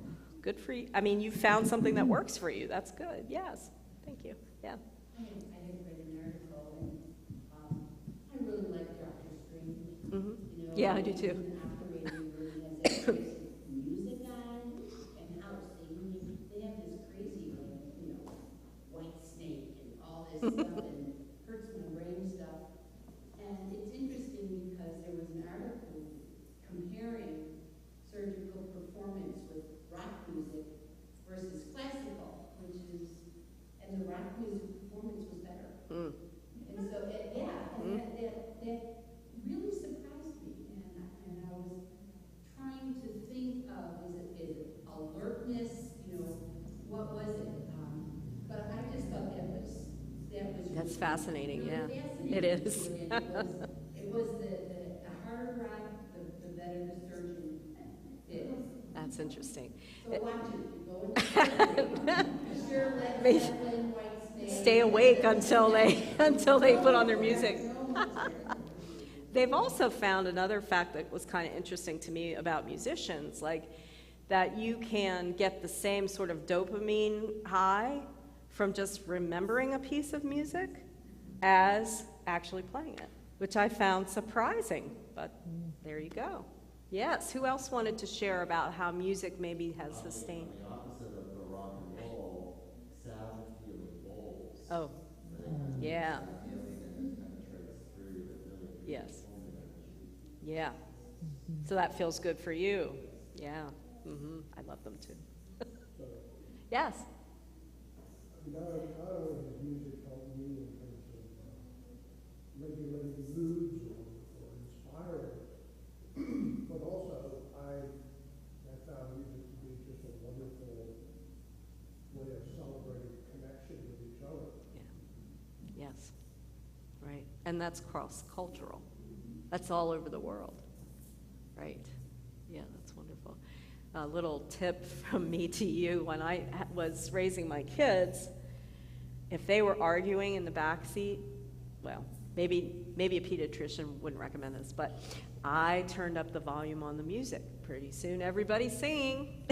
good for you. I mean, you found something that works for you. That's good. Yes, thank you. Yeah.
I had read an article, and I really like Dr. Strange.
Yeah, I do too.
After he really has that music on and how singing. They have this crazy, white snake and all this stuff, and hurts my brain stuff. And it's interesting because there was an article comparing surgical performance with rock music versus classical, and the rock music performance was better. And so, that really surprised me. And I was trying to think of, is it alertness? What was it? But I just thought that was
That's fascinating,
really
yeah.
fascinating.
It is.
It was the harder rock, the better the surgeon did.
That's interesting.
So watch it. You go into surgery. Sure,
Maybe-
let Zeppelin, Whitesnake.
Stay awake until they put on their music. They've also found another fact that was kind of interesting to me about musicians, like that you can get the same sort of dopamine high from just remembering a piece of music as actually playing it, which I found surprising, but there you go. Yes, who else wanted to share about how music maybe has sustained?
The opposite of the rock and roll, sound healing bowls.
Oh, yeah,
Feeling that penetrates through that really
yes,
energy.
yeah. So that feels good for you. Yeah, I love them too. Yes.
Not only does music help me in terms of regulating moods or inspiring, but also I found music to be just a wonderful way of celebrating connection with each other.
Yeah. Yes. Right. And that's cross-cultural. That's all over the world. Right. Yeah, that's wonderful. A little tip from me to you: when I was raising my kids, if they were arguing in the back seat, well, maybe a pediatrician wouldn't recommend this, but I turned up the volume on the music. Pretty soon, everybody's singing.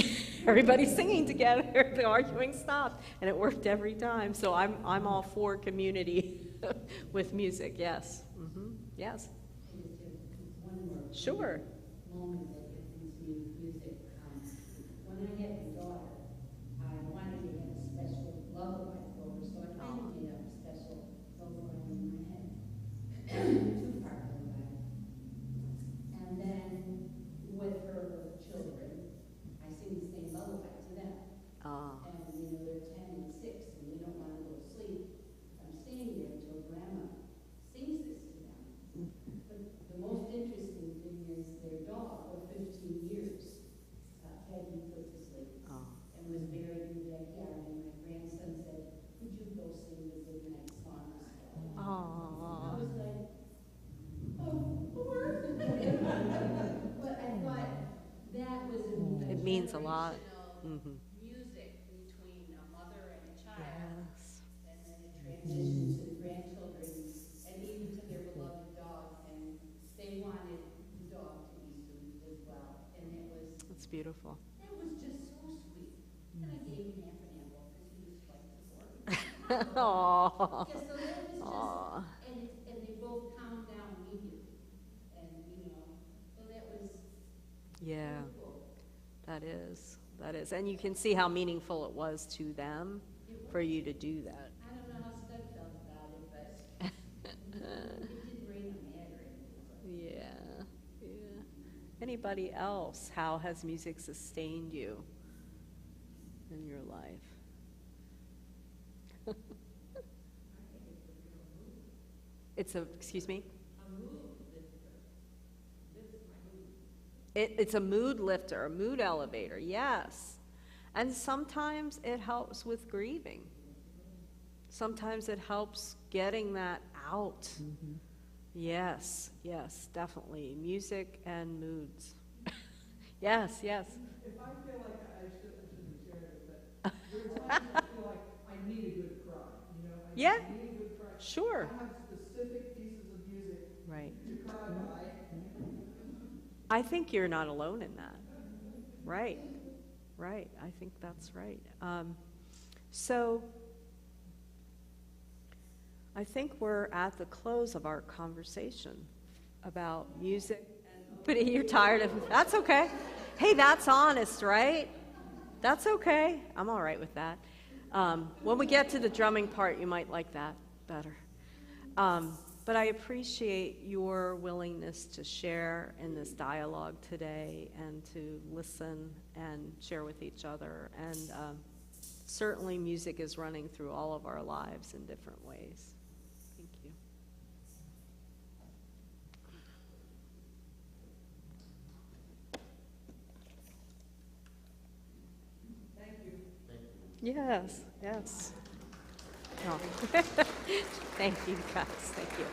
Everybody's singing together. The arguing stopped, and it worked every time. So I'm all for community with music. Yes. Yes.
One more
Sure.
moment that gets into me with music. When I had my daughter, I wanted to have a special lullaby for her, so I kind of made up a special lullaby in my head. Two-part lullaby. And then with her children, I sing the same lullaby to them. And they're 10 and 6, and they don't want to go to sleep. I'm staying there until Grandma sings this to them. But the most interesting thing is their dog for 15 years had me put to sleep and was buried in the backyard. And my grandson said, "Could you go sing the good night song?" I was like, "Oh, Lord." But I thought that was
It means a lot.
generational music between a mother and a child.
Yes.
And then it transitioned to the grandchildren and even to their beloved dog. And they wanted the dog to be soothed as well. And
It's beautiful.
it was just so sweet. And I gave him half an apple because he was quite important.
Aww.
Yeah, so that was
Aw.
just, and they both calmed down immediately. And, so that was
Yeah,
cool.
that is. And you can see how meaningful it was to them for you to do that.
I don't know how Scott felt about it, but it didn't rain on that or anything.
Yeah. Anybody else? How has music sustained you in your life? Excuse me? It's a mood lifter, a mood elevator, yes. And sometimes it helps with grieving. Sometimes it helps getting that out Yes, yes, definitely. Music and moods. Yes, yes.
If I feel like I shouldn't share this, but there are times I feel like I need a good cry, you know? I
Yeah,
need a good cry.
sure.
I have specific pieces of music
Right.
to cry by.
I think you're not alone in that. Right, right. I think that's right. So I think we're at the close of our conversation about music. But you're tired of that's okay. Hey, that's honest, right? That's okay. I'm all right with that. When we get to the drumming part, you might like that better. But I appreciate your willingness to share in this dialogue today and to listen and share with each other. And certainly music is running through all of our lives in different ways. Thank you.
Thank you.
Yes, yes. Oh. Thank you, guys. Thank you.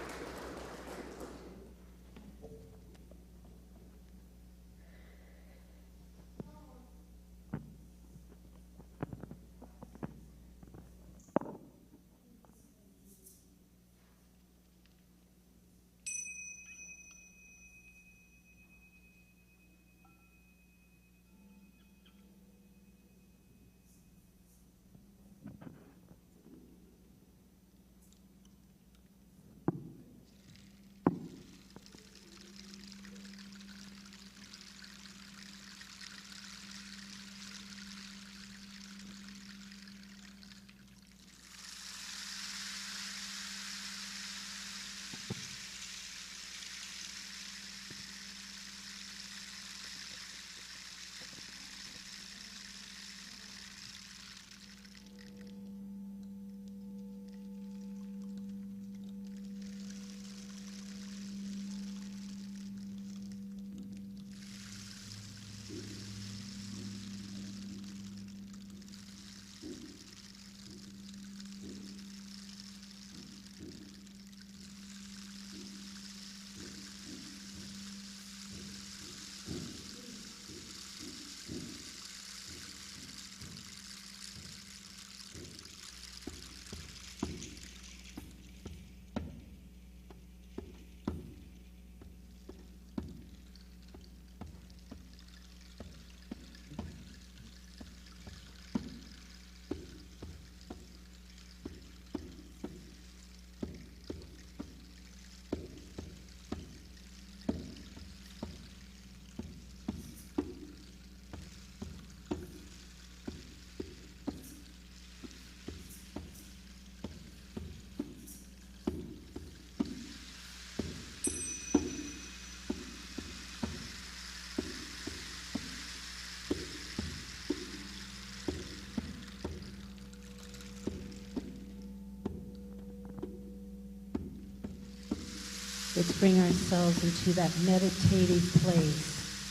Let's bring ourselves into that meditative place,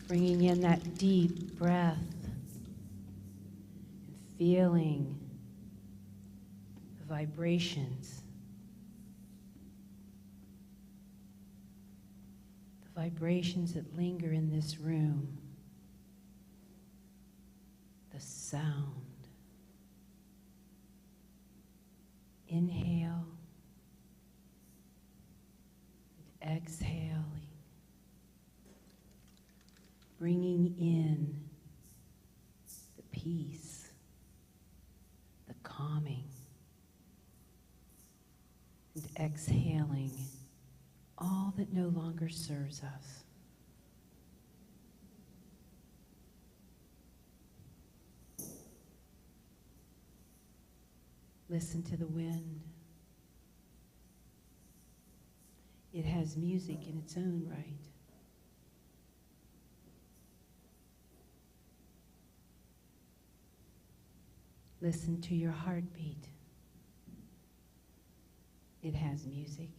bringing in that deep breath, and feeling the vibrations, that linger in this room, the sound. Inhale. Exhaling, bringing in the peace, the calming, and exhaling all that no longer serves us. Listen to the wind. It has music in its own right. Listen to your heartbeat. It has music.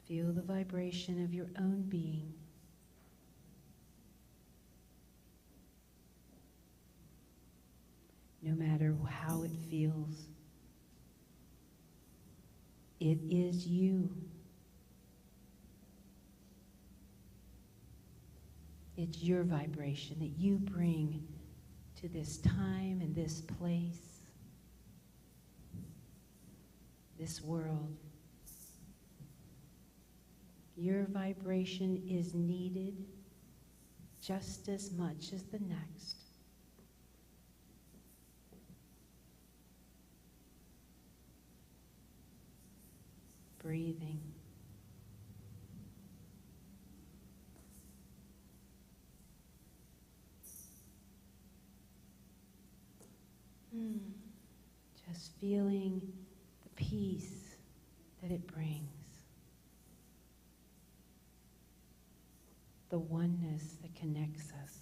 Feel the vibration of your own being. no matter how it feels. It is you. It's your vibration that you bring to this time and this place, this world. Your vibration is needed just as much as the next. Breathing. Just feeling the peace that it brings. The oneness that connects us.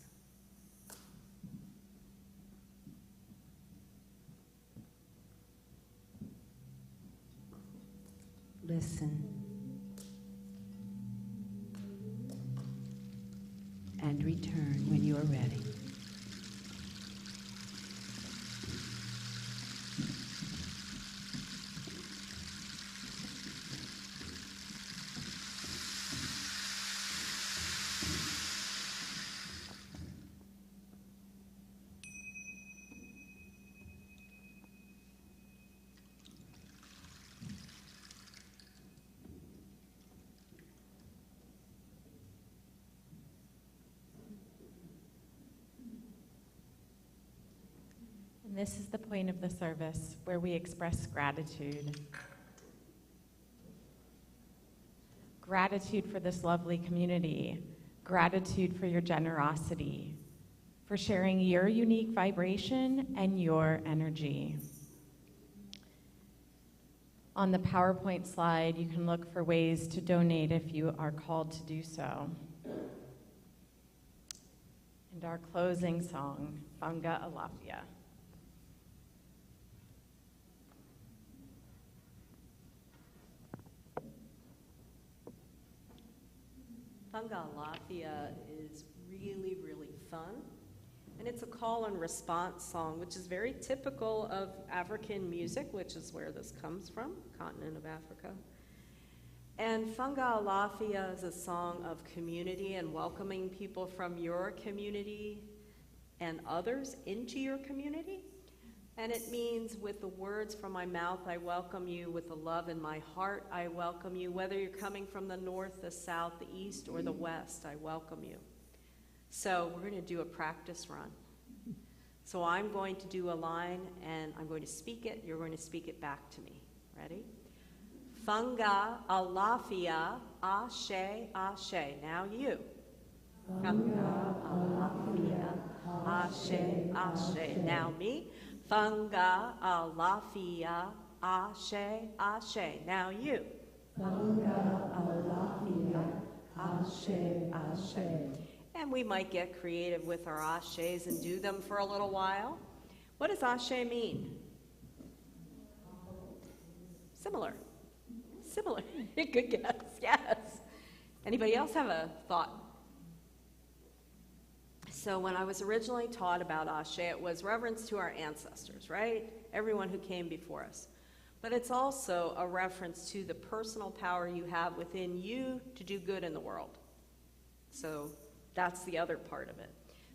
Listen. And return when you are ready.
And this is the point of the service where we express gratitude. Gratitude for this lovely community. Gratitude for your generosity, for sharing your unique vibration and your energy. On the PowerPoint slide, you can look for ways to donate if you are called to do so. And our closing song, Funga Alafia.
Funga Alafia is really, really fun. And it's a call and response song, which is very typical of African music, which is where this comes from, continent of Africa. And Funga Alafia is a song of community and welcoming people from your community and others into your community. And it means, with the words from my mouth, I welcome you. With the love in my heart, I welcome you. Whether you're coming from the north, the south, the east, or the west, I welcome you. So we're going to do a practice run. So I'm going to do a line, and I'm going to speak it. You're going to speak it back to me. Ready? Funga Alafia, Ashe, Ashe. Now you. Funga Alafia, Ashe, Ashe. Now me. Funga Alafia, Ashe, Ashe. Now you. Funga Alafia, Ashe, Ashe. And we might get creative with our ashes and do them for a little while. What does ashe mean? Similar. Similar. Good guess. Yes. Anybody else have a thought? So when I was originally taught about ashe, it was reverence to our ancestors, right? Everyone who came before us. But it's also a reference to the personal power you have within you to do good in the world. So that's the other part of it.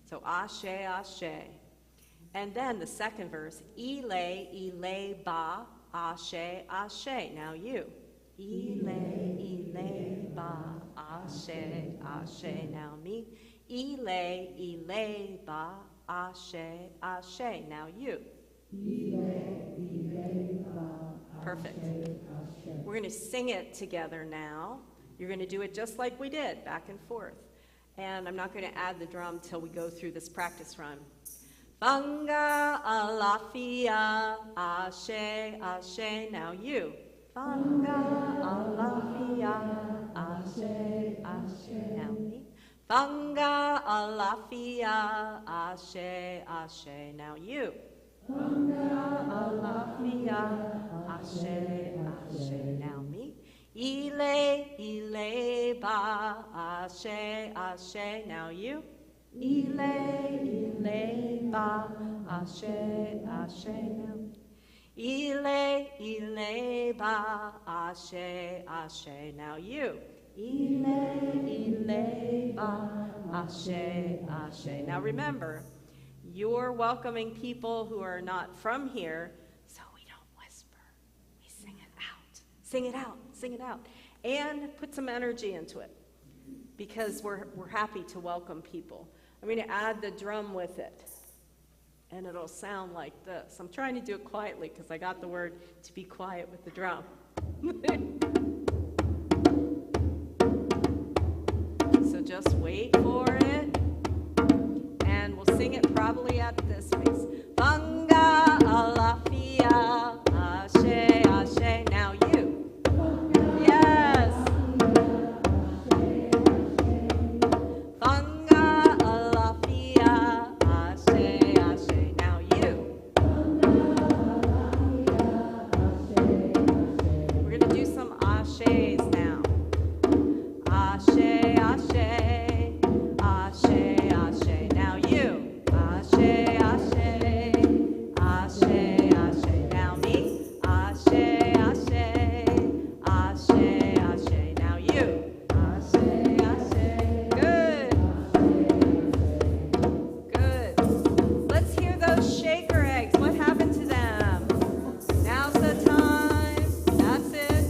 So ashe, ashe. And then the second verse, ile, ile, ba, ashe, ashe. Now you. Ile, ile, ba, ashe, ashe. Now me. Ile, ile, ba, ashe, ashe. Now you. Perfect. We're going to sing it together now. You're going to do it just like we did, back and forth. And I'm not going to add the drum till we go through this practice run. Funga Alafia, Ashe, Ashe. Now you. Funga Alafia, Ashe, Ashe. Now me. Funga Alafia, Ashe, Ashe. Now you. Funga Alafia, Ashe, Ashe. Now me. Ile, ile, ba, ashe, ashe. Now you. Ile, ile, ba, ashe, ashe now. Ile, ile, ba, ashe, ashe. Now you. Ile, ile, ba, ashe, ashe. Now remember, you're welcoming people who are not from here, so we don't whisper. We sing it out. Sing it out. Sing it out. And put some energy into it, because we're happy to welcome people. I'm going to add the drum with it, and it'll sound like this. I'm trying to do it quietly because I got the word to be quiet with the drum. So just wait for it, and we'll sing it probably at this pace. Vanga alafia, ashe, ashe. Now you. Yes. Vanga alafia, ashe, ashe. Now you. We're going to do some ashes now. Ashe, ashe, ashe, ashe. Now you. Ashe, ashe, ashe, ashe. Now me. Ashe, ashe, ashe, ashe. Now you. Ashe, ashe. Good. Good. Let's hear those shaker eggs. What happened to them? Now's the time. That's it.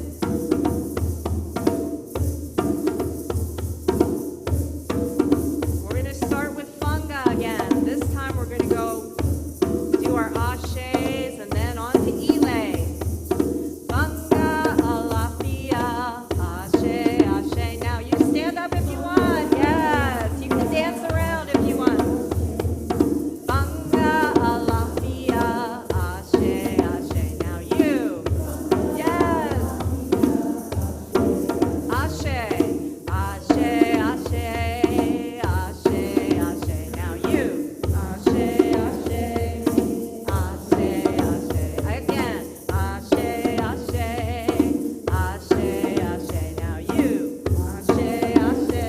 We're going to start with funga again. This time we're going to go do our ashes and then on to ile. Funga alafia, ashe, ashe. Now you stand up if you want. Yes, you can dance around if you want. Funga alafia, ashe, ashe. Now you. Yes. Ashe, ashe, ashe, ashe, ashe. Now you. Ashe, ashe, ashe, ashe. Again. Ashe, ashe, ashe, ashe. Now you. Ashe, ashe,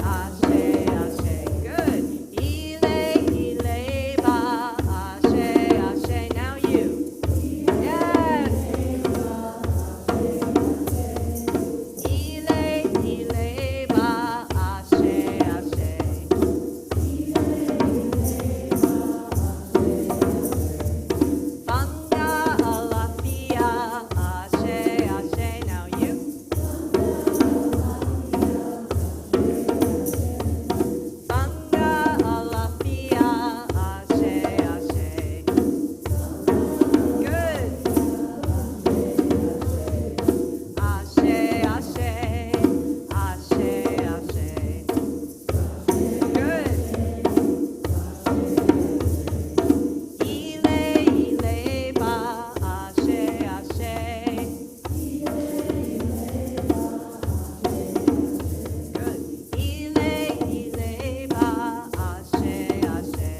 ashe, ashe. Good. Ile, ile, ba, ashe, ashe. Now you. Yes. Ile, ile, ba, ashe, ashe. Funga alafia, ashe, ashe. Now you. Funga alafia, ashe, ashe. Good. Ashe, ashe, ashe, ashe. Good. Ile, ile, ba, ashe, ashe. Good. Ile, ile, ba, ashe, ashe.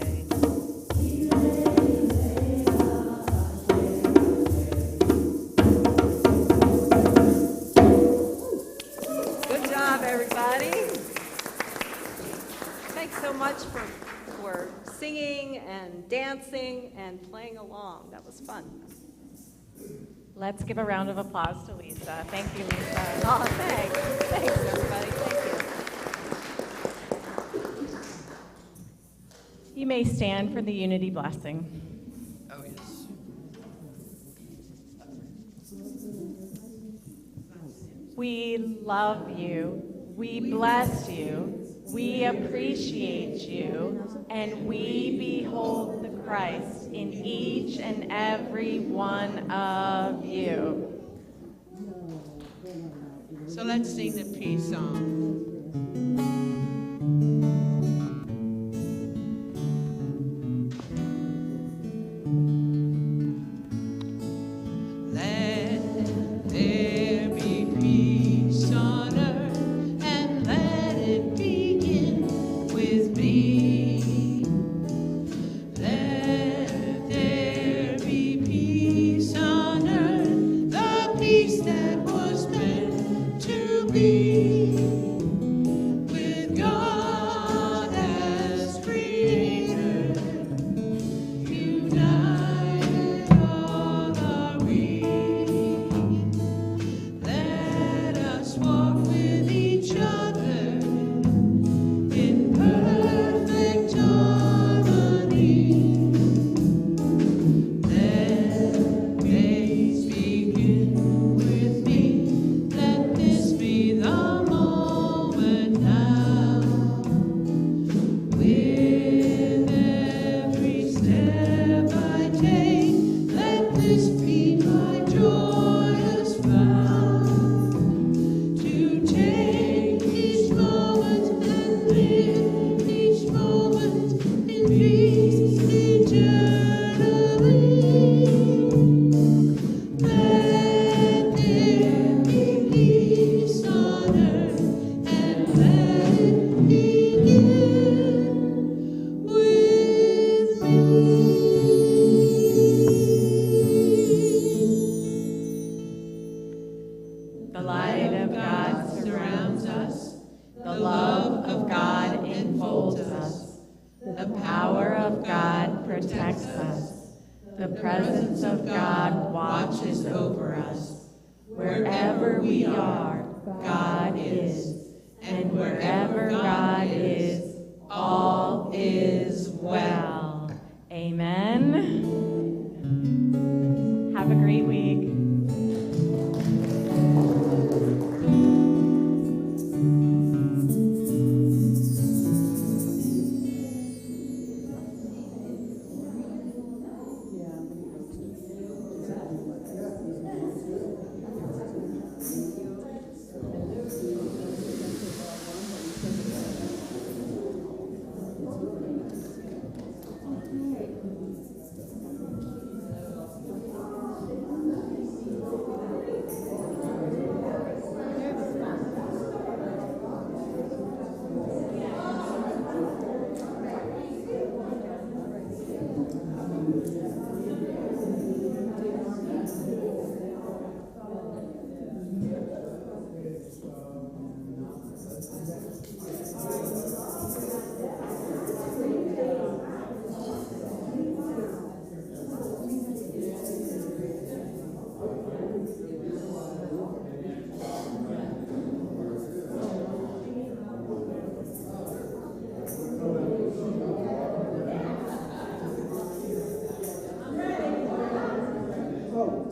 Good job, everybody. Thanks so much for singing and dancing and playing along. That was fun.
Let's give a round of applause to Lisa. Thank you, Lisa.
Oh, thanks. Thanks, everybody. Thank you.
You may stand for the unity blessing.
Oh, yes.
We love you, we bless you, we appreciate you, and we behold the Christ in each and every one of you.
So let's sing the peace song. Let there be peace on earth, and let it begin with me. Let there be peace on earth, the peace that was meant to be. this peace my joy has found, to take each moment and live each moment in peace eternally. Let there be peace on earth, and let it begin with me.
The light of God surrounds us. The love of God enfolds us. The power of God protects us. The presence of God watches over us. Wherever we are, God is. And wherever God is, all is well. Amen. Have a great week.
Oh,